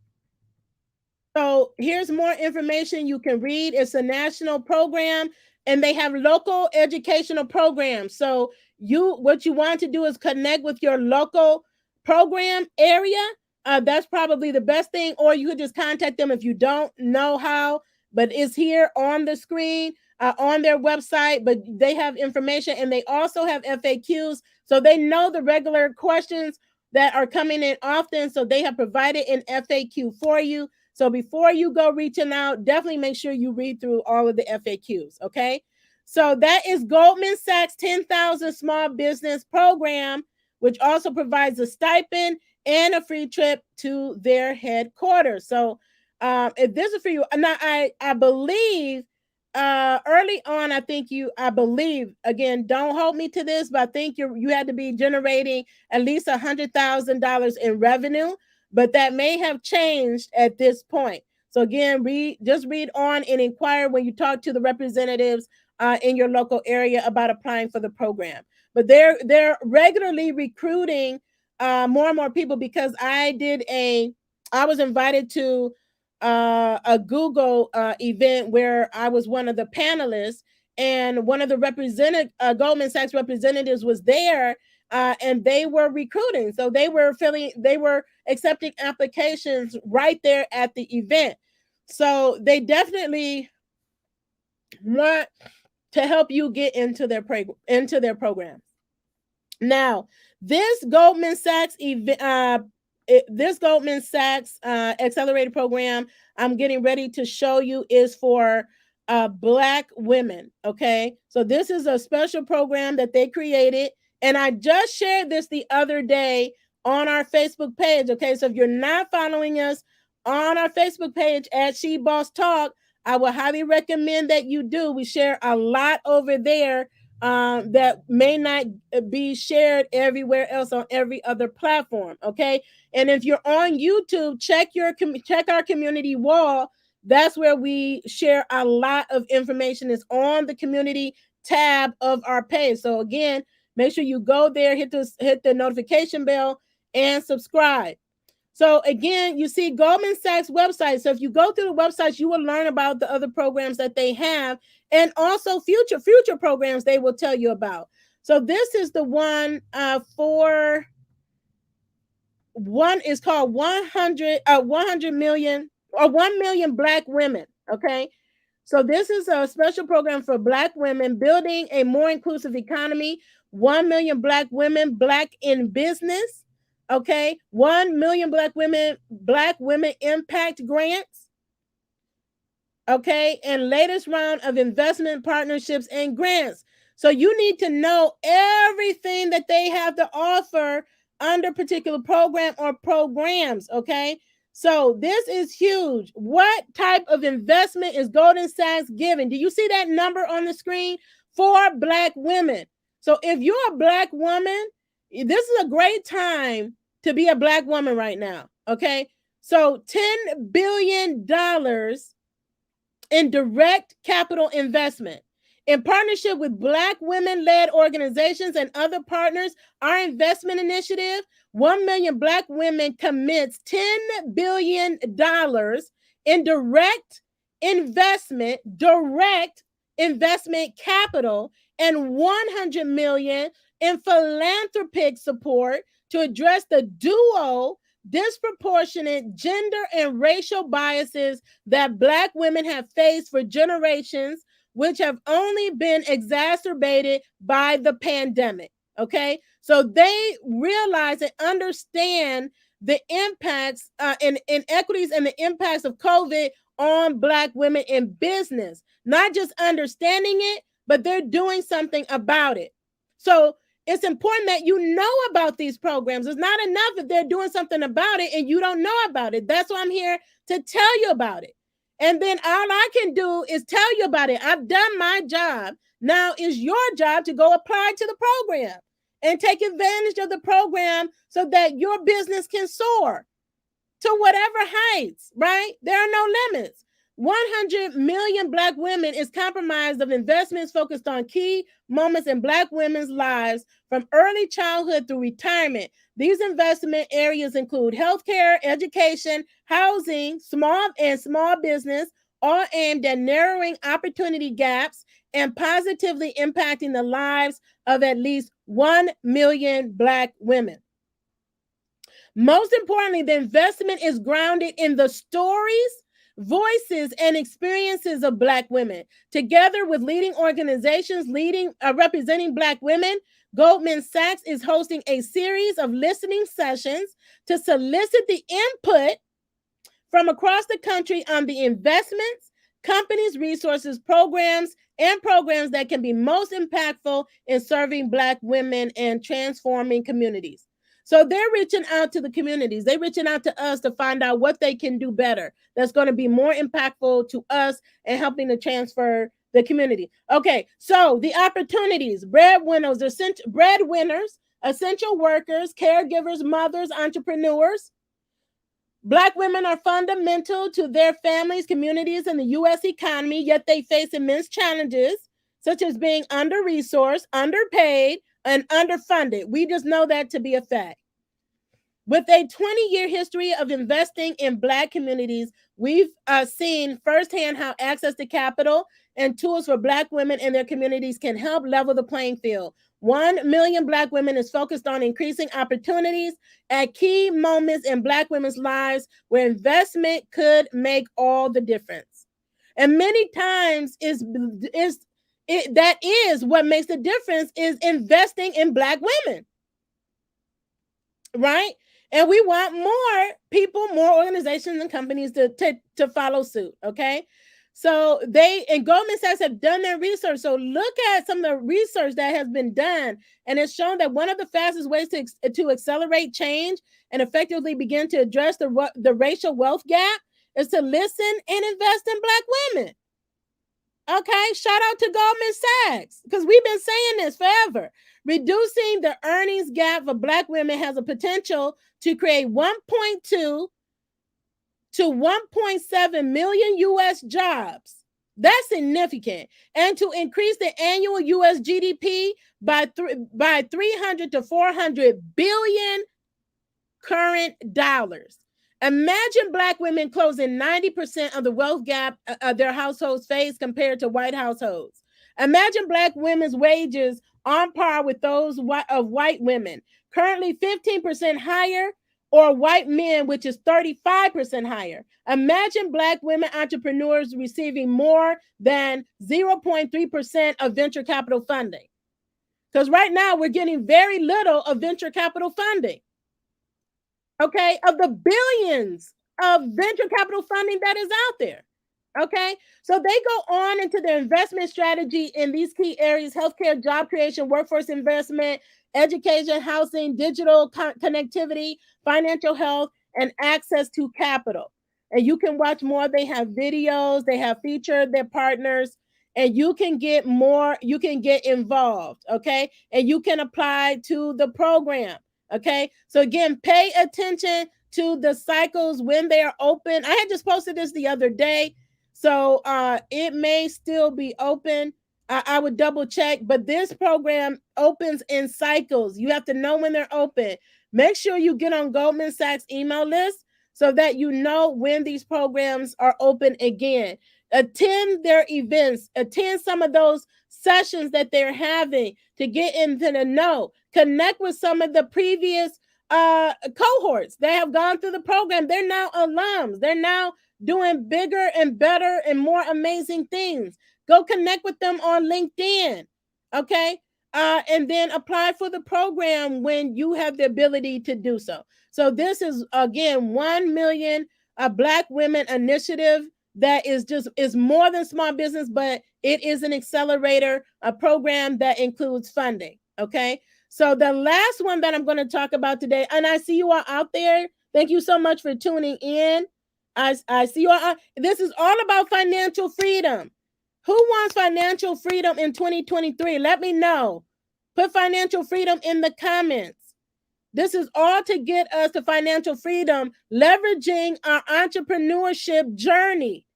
So here's more information you can read. It's a national program, and they have local educational programs. So what you want to do is connect with your local program area. That's probably the best thing, or you could just contact them if you don't know how, but it's here on the screen, on their website, but they have information, and they also have FAQs. So they know the regular questions that are coming in often. So they have provided an FAQ for you. So before you go reaching out, definitely make sure you read through all of the FAQs, okay? So that is Goldman Sachs 10,000 Small Business Program, which also provides a stipend and a free trip to their headquarters. So if this is for you, now I believe early on, I believe, again, don't hold me to this, but I think you had to be generating at least $100,000 in revenue. But that may have changed at this point. So again, just read on and inquire when you talk to the representatives in your local area about applying for the program. But they're regularly recruiting more and more people, because I was invited to a Google event where I was one of the panelists, and one of the Goldman Sachs representatives was there, and they were recruiting. So they were accepting applications right there at the event. So they definitely want to help you get into their program. Now, this Goldman Sachs Accelerator program I'm getting ready to show you is for Black women. Okay, so this is a special program that they created, and I just shared this the other day on our Facebook page. Okay, so if you're not following us on our Facebook page at She Boss Talk, I would highly recommend that you do. We share a lot over there that may not be shared everywhere else on every other platform. Okay, and if you're on YouTube, check our community wall. That's where we share a lot of information. It's on the community tab of our page. So again, make sure you go there, hit the notification bell, and subscribe. So again, you see Goldman Sachs website. So if you go through the websites, you will learn about the other programs that they have, and also future programs they will tell you about. So this is the one for one is called 100 million or 1 million Black women. Okay. So this is a special program for Black women, building a more inclusive economy. 1 million Black women, Black in business. Okay, 1 million Black women impact grants. Okay, and latest round of investment partnerships and grants. So you need to know everything that they have to offer under particular program or programs. Okay, so this is huge. What type of investment is Goldman Sachs giving? Do you see that number on the screen? For Black women. So if you're a Black woman, this is a great time to be a Black woman right now. Okay, so $10 billion in direct capital investment. In partnership with Black women-led organizations and other partners, our investment initiative, 1 million Black women commits $10 billion in direct investment capital, and 100 million in philanthropic support to address the disproportionate gender and racial biases that Black women have faced for generations, which have only been exacerbated by the pandemic. Okay, so they realize and understand the impacts and inequities and the impacts of COVID on Black women in business. Not just understanding it, but they're doing something about it. So it's important that you know about these programs. It's not enough if they're doing something about it and you don't know about it. That's why I'm here to tell you about it. And then all I can do is tell you about it. I've done my job. Now it's your job to go apply to the program and take advantage of the program so that your business can soar to whatever heights, right? There are no limits. 100 million Black women is comprised of investments focused on key moments in Black women's lives from early childhood through retirement. These investment areas include healthcare, education, housing, small business, all aimed at narrowing opportunity gaps and positively impacting the lives of at least 1 million Black women. Most importantly, the investment is grounded in the stories, voices, and experiences of Black women. Together with leading organizations representing Black women, Goldman Sachs is hosting a series of listening sessions to solicit the input from across the country on the investments, companies, resources, programs that can be most impactful in serving Black women and transforming communities. So they're reaching out to the communities. They're reaching out to us to find out what they can do better that's going to be more impactful to us and helping to transfer the community. Okay, so the opportunities: breadwinners, essential workers, caregivers, mothers, entrepreneurs. Black women are fundamental to their families, communities, and the U.S. economy, yet they face immense challenges, such as being under-resourced, underpaid, and underfunded. We just know that to be a fact. With a 20-year history of investing in Black communities, we've seen firsthand how access to capital and tools for Black women and their communities can help level the playing field. 1 million Black women is focused on increasing opportunities at key moments in Black women's lives where investment could make all the difference. And many times that is what makes the difference, is investing in Black women, right? And we want more people, more organizations and companies to follow suit, okay? So they and Goldman Sachs have done their research. So look at some of the research that has been done, and it's shown that one of the fastest ways to accelerate change and effectively begin to address the racial wealth gap is to listen and invest in Black women. Okay, shout out to Goldman Sachs, because we've been saying this forever. Reducing the earnings gap for Black women has a potential to create 1.2 to 1.7 million U.S. jobs. That's significant. And to increase the annual U.S. GDP by 300 to 400 billion current dollars. Imagine Black women closing 90% of the wealth gap their households face compared to white households. Imagine Black women's wages on par with those of white women, currently 15% higher, or white men, which is 35% higher. Imagine Black women entrepreneurs receiving more than 0.3% of venture capital funding. Because right now we're getting very little of venture capital funding. Okay, of the billions of venture capital funding that is out there. Okay, so they go on into their investment strategy in these key areas: healthcare, job creation, workforce investment, education, housing, digital connectivity, financial health, and access to capital. And you can watch more. They have videos, they have featured their partners, and you can get more, you can get involved. Okay, and you can apply to the program. Okay, so again, pay attention to the cycles when they are open. I had just posted this the other day, so it may still be open. I would double check, but this program opens in cycles. You have to know when they're open. Make sure you get on Goldman Sachs email list so that you know when these programs are open again. Attend their events, attend some of those sessions that they're having to get into the know. Connect with some of the previous cohorts that have gone through the program. They're now alums. They're now doing bigger and better and more amazing things. Go connect with them on LinkedIn, okay? And then apply for the program when you have the ability to do so. So this is, again, 1 million Black women initiative that is more than small business, but it is an accelerator, a program that includes funding, okay? So the last one that I'm going to talk about today, and I see you all out there. Thank you so much for tuning in. I see you all. This is all about financial freedom. Who wants financial freedom in 2023? Let me know. Put financial freedom in the comments. This is all to get us to financial freedom, leveraging our entrepreneurship journey,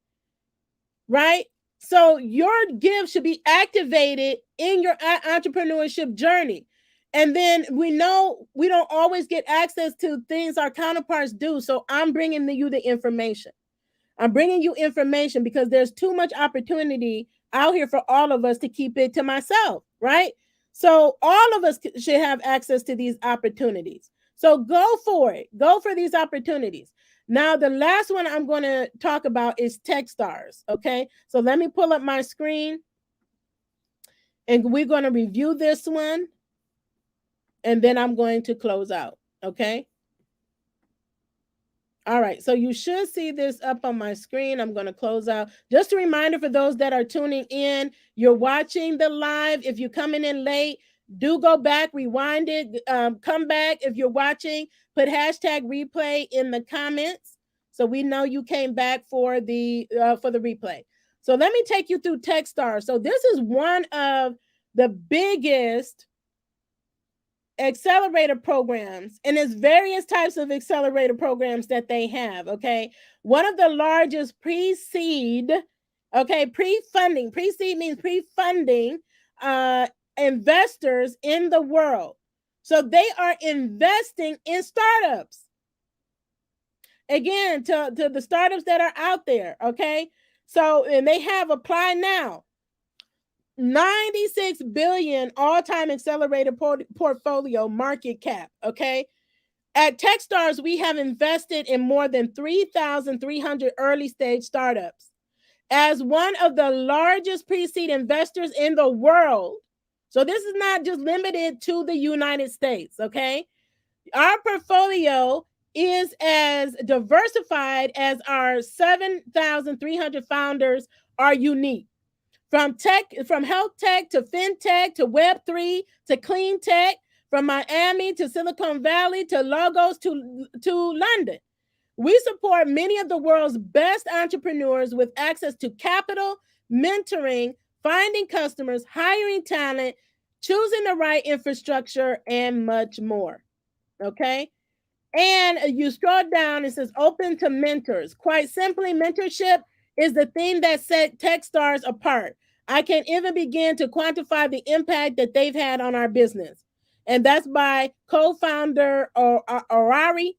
right? So your gift should be activated in your entrepreneurship journey. And then we know we don't always get access to things our counterparts do. So I'm bringing you the information. I'm bringing you information because there's too much opportunity out here for all of us to keep it to myself, right? So all of us should have access to these opportunities. So go for it. Go for these opportunities. Now, the last one I'm going to talk about is Techstars, okay? So let me pull up my screen, and we're going to review this one, and then I'm going to close out, okay? All right, so you should see this up on my screen. I'm going to close out. Just a reminder for those that are tuning in, you're watching the live. If you're coming in late, do go back, rewind it, come back. If you're watching, put hashtag replay in the comments so we know you came back for the replay. So let me take you through Techstars. So this is one of the biggest accelerator programs, and there's various types of accelerator programs that they have. Okay, one of the largest pre-seed, okay, pre-funding, pre-seed means pre-funding investors in the world. So they are investing in startups. Again, to the startups that are out there. Okay, so and they have applied now 96 billion all-time accelerator portfolio market cap. Okay, at Techstars we have invested in more than 3,300 early stage startups. As one of the largest pre-seed investors in the world, so this is not just limited to the United States. Okay, our portfolio is as diversified as our 7,300 founders are unique. From health tech to fintech to Web3 to clean tech, from Miami to Silicon Valley to Lagos to London. We support many of the world's best entrepreneurs with access to capital, mentoring, finding customers, hiring talent, choosing the right infrastructure, and much more. Okay. And you scroll down, it says open to mentors. Quite simply, mentorship is the thing that set Techstars apart. I can't even begin to quantify the impact that they've had on our business. And that's by co-founder Orari,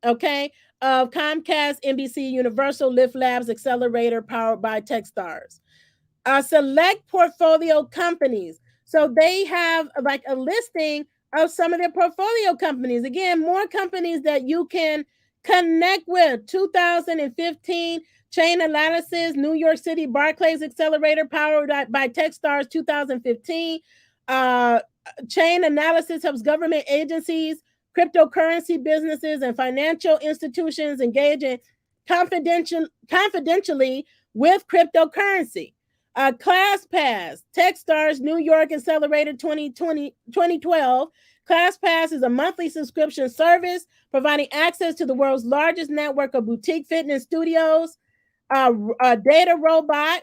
okay, of Comcast, NBC Universal, Lift Labs Accelerator, powered by Techstars. Select portfolio companies. So they have like a listing of some of their portfolio companies. Again, more companies that you can connect with. 2015 Chain Analysis, New York City Barclays Accelerator, powered by Techstars. 2015 Chain Analysis helps government agencies, cryptocurrency businesses, and financial institutions engage in confidentially with cryptocurrency. ClassPass, Techstars New York Accelerator 2012. ClassPass is a monthly subscription service providing access to the world's largest network of boutique fitness studios. Data Robot,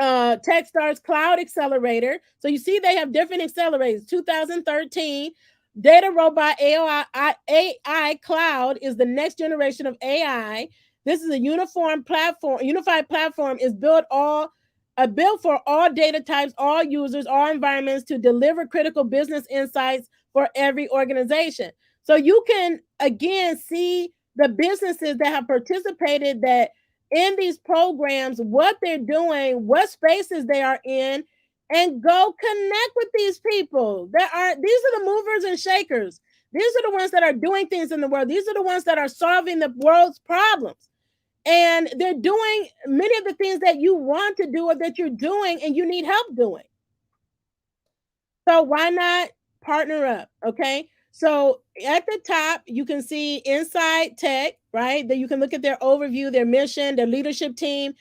Techstars Cloud Accelerator. So you see they have different accelerators. 2013, Data Robot AI Cloud is the next generation of AI. This is a unified platform is built for all data types, all users, all environments to deliver critical business insights for every organization. So you can again see the businesses that have participated that in these programs, what they're doing, what spaces they are in, and go connect with these people. These are the movers and shakers. These are the ones that are doing things in the world. These are the ones that are solving the world's problems. And they're doing many of the things that you want to do or that you're doing and you need help doing. So why not partner up? Okay. So at the top, you can see Inside Tech, right? That you can look at their overview, their mission, their leadership team,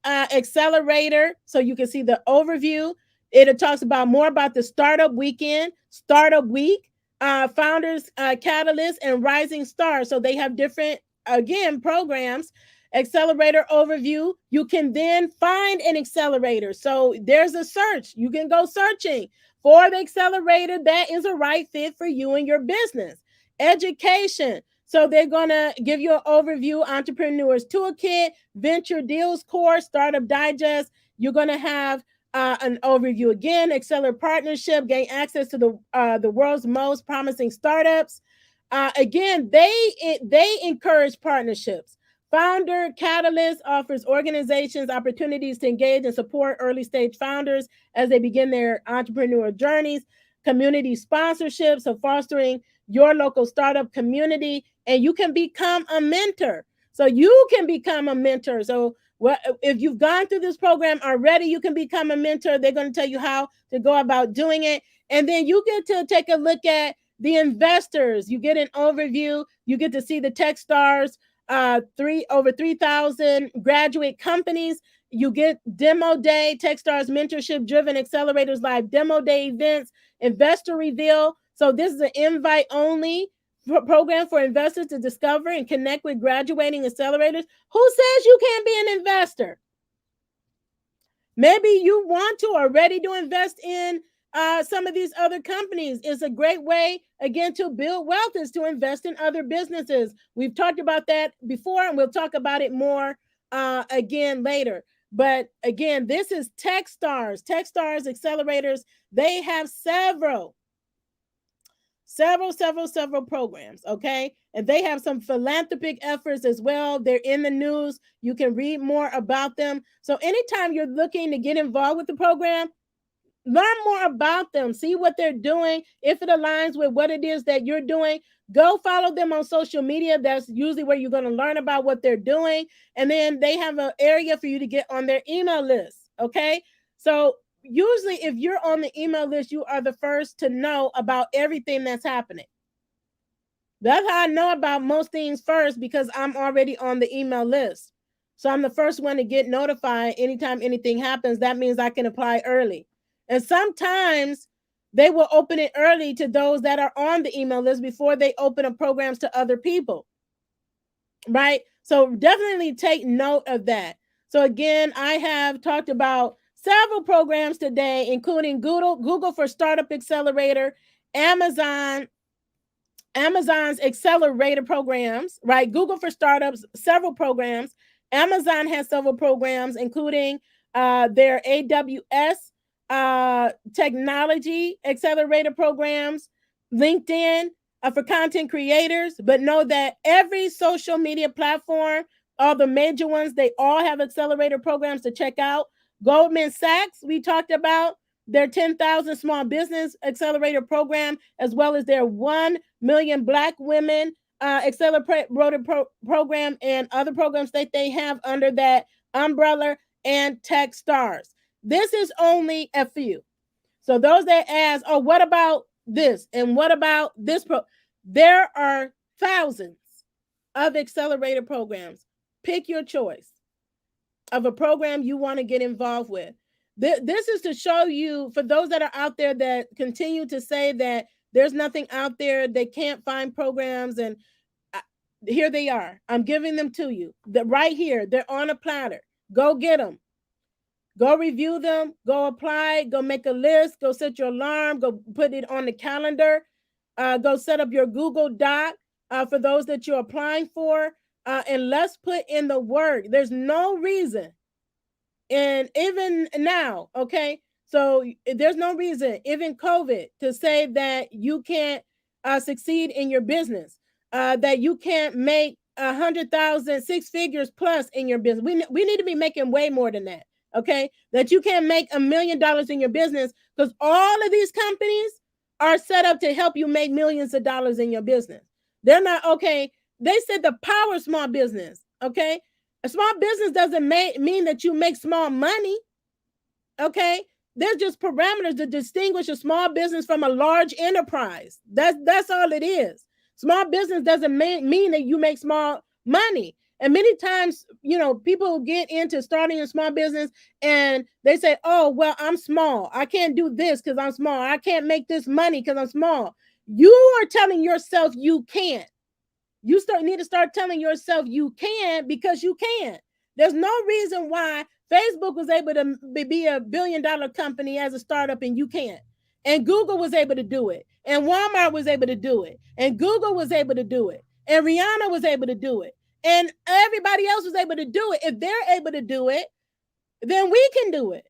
Accelerator. So you can see the overview. It talks about more about the startup weekend, startup week, founders, catalyst, and rising stars. So they have different, again, programs. Accelerator overview. You can then find an accelerator. So there's a search. You can go searching for the accelerator that is a right fit for you and your business. Education. So they're going to give you an overview, Entrepreneurs Toolkit, Venture Deals Course, Startup Digest. You're going to have an overview again, Accelerate Partnership, gain access to the world's most promising startups. Again, they encourage partnerships. Founder Catalyst offers organizations opportunities to engage and support early stage founders as they begin their entrepreneurial journeys. Community sponsorship, so fostering your local startup community, and you can become a mentor. So you can become a mentor. So if you've gone through this program already, you can become a mentor. They're going to tell you how to go about doing it. And then you get to take a look at the investors. You get an overview. You get to see the Techstars, over 3,000 graduate companies. You get demo day, Techstars mentorship driven accelerators, live demo day events, investor reveal. So this is an invite only program for investors to discover and connect with graduating accelerators. Who says you can't be an investor? Maybe you want to already to invest in some of these other companies. It's a great way, again, to build wealth, is to invest in other businesses. We've talked about that before, and we'll talk about it more again later. But again, this is Techstars Accelerators. They have several programs, okay? And they have some philanthropic efforts as well. They're in the news. You can read more about them. So anytime you're looking to get involved with the program, learn more about them, see what they're doing. If it aligns with what it is that you're doing, go follow them on social media. That's usually where you're going to learn about what they're doing. And then they have an area for you to get on their email list, okay? So usually if you're on the email list, you are the first to know about everything that's happening. That's how I know about most things first, because I'm already on the email list. So I'm the first one to get notified anytime anything happens. That means I can apply early. And sometimes they will open it early to those that are on the email list before they open up programs to other people, right? So definitely take note of that. So again, I have talked about several programs today, including Google for Startup Accelerator, Amazon's accelerator programs, right? Google for Startups, several programs. Amazon has several programs, including their AWS technology accelerator programs, LinkedIn for content creators. But know that every social media platform, all the major ones, they all have accelerator programs to check out. Goldman Sachs, we talked about their 10,000 small business accelerator program, as well as their 1 million Black women accelerator program, and other programs that they have under that umbrella, and Techstars. This is only a few. So those that ask, oh, what about this? And what about this? There are thousands of accelerator programs. Pick your choice of a program you want to get involved with. This is to show you, for those that are out there that continue to say that there's nothing out there, they can't find programs, and here they are. I'm giving them to you. They're right here. They're on a platter. Go get them. Go review them. Go apply. Go make a list. Go set your alarm. Go put it on the calendar. Go set up your Google Doc for those that you're applying for. And let's put in the work. There's no reason. And even now, okay, so there's no reason, even COVID, to say that you can't succeed in your business, that you can't make 100,000, 6 figures plus in your business. We need to be making way more than that, okay? That you can't make $1 million in your business, because all of these companies are set up to help you make millions of dollars in your business. They're not, okay, they said the power of small business, okay? A small business doesn't mean that you make small money, okay? There's just parameters to distinguish a small business from a large enterprise. That's all it is. Small business doesn't mean that you make small money. And many times, you know, people get into starting a small business and they say, oh, well, I'm small. I can't do this because I'm small. I can't make this money because I'm small. You are telling yourself you can't. You need to start telling yourself you can, because you can. There's no reason why Facebook was able to be a $1 billion company as a startup and you can't. And Google was able to do it. And Walmart was able to do it. And Google was able to do it. And Rihanna was able to do it. And everybody else was able to do it. If they're able to do it, then we can do it.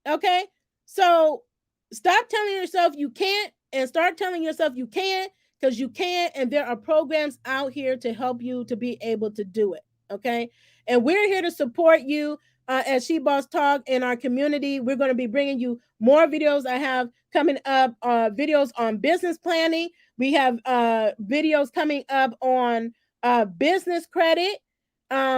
Okay? So stop telling yourself you can't and start telling yourself you can, because you can, and there are programs out here to help you to be able to do it, okay? And we're here to support you at She Boss Talk in our community. We're going to be bringing you more videos. I have coming up videos on business planning. We have videos coming up on business credit.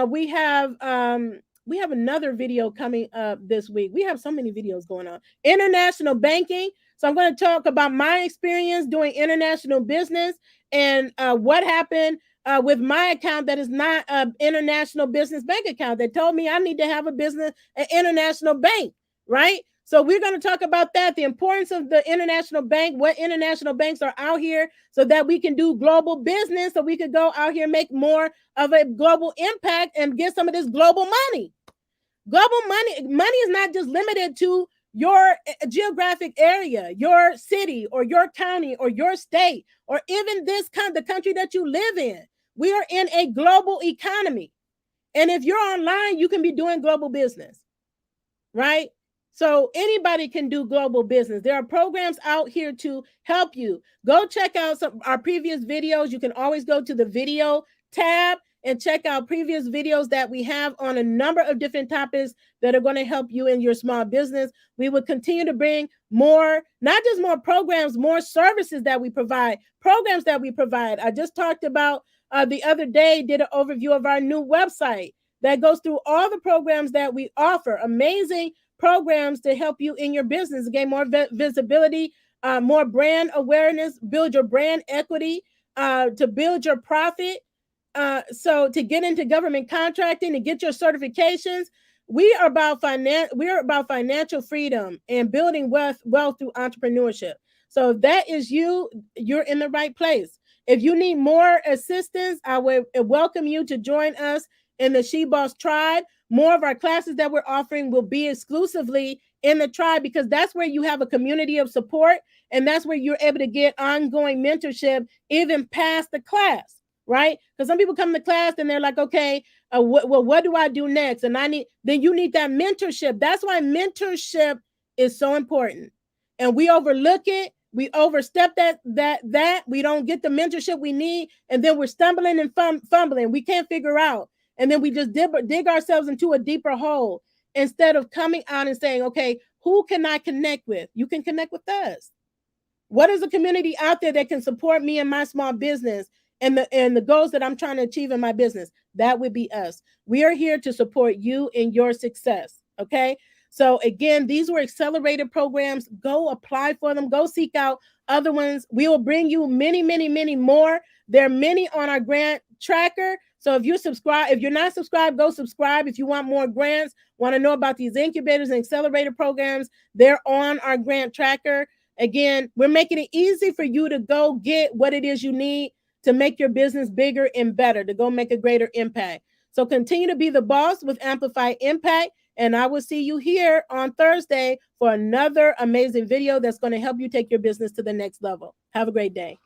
We have another video coming up this week. We have so many videos going on. International banking. So I'm going to talk about my experience doing international business and what happened with my account that is not an international business bank account. They told me I need to have an international bank, right? So we're going to talk about that, the importance of the international bank, what international banks are out here so that we can do global business, so we could go out here, make more of a global impact and get some of this global money. Global money is not just limited to your geographic area, your city or your county or your state, or even the country that you live in. We are in a global economy. And if you're online, you can be doing global business, right? So anybody can do global business. There are programs out here to help you. Go check out our previous videos. You can always go to the video tab and check out previous videos that we have on a number of different topics that are going to help you in your small business. We will continue to bring more, not just more programs, more services that we provide, programs that we provide. I just talked about the other day, did an overview of our new website that goes through all the programs that we offer. Amazing programs to help you in your business, gain more visibility, more brand awareness, build your brand equity, to build your profit. So to get into government contracting, to get your certifications. We are about financial freedom and building wealth through entrepreneurship. So if that is you, you're in the right place. If you need more assistance, I would welcome you to join us in the She Boss Tribe. More of our classes that we're offering will be exclusively in the tribe, because that's where you have a community of support, and that's where you're able to get ongoing mentorship even past the class, right? Because some people come to class and they're like, okay, what do I do next? And then you need that mentorship. That's why mentorship is so important. And we overlook it. We overstep that we don't get the mentorship we need, and then we're stumbling and fumbling. We can't figure out. And then we just dig ourselves into a deeper hole instead of coming out and saying, okay, who can I connect with? You can connect with us. What is a community out there that can support me in my small business and the goals that I'm trying to achieve in my business? That would be us. We are here to support you in your success. Okay. So again, these were accelerated programs. Go apply for them. Go seek out other ones. We will bring you many, many, many more. There are many on our grant tracker. So if you're not subscribed, go subscribe. If you want more grants, want to know about these incubators and accelerator programs, they're on our grant tracker. Again, we're making it easy for you to go get what it is you need to make your business bigger and better, to go make a greater impact. So continue to be the boss with Amplified Impact. And I will see you here on Thursday for another amazing video that's going to help you take your business to the next level. Have a great day.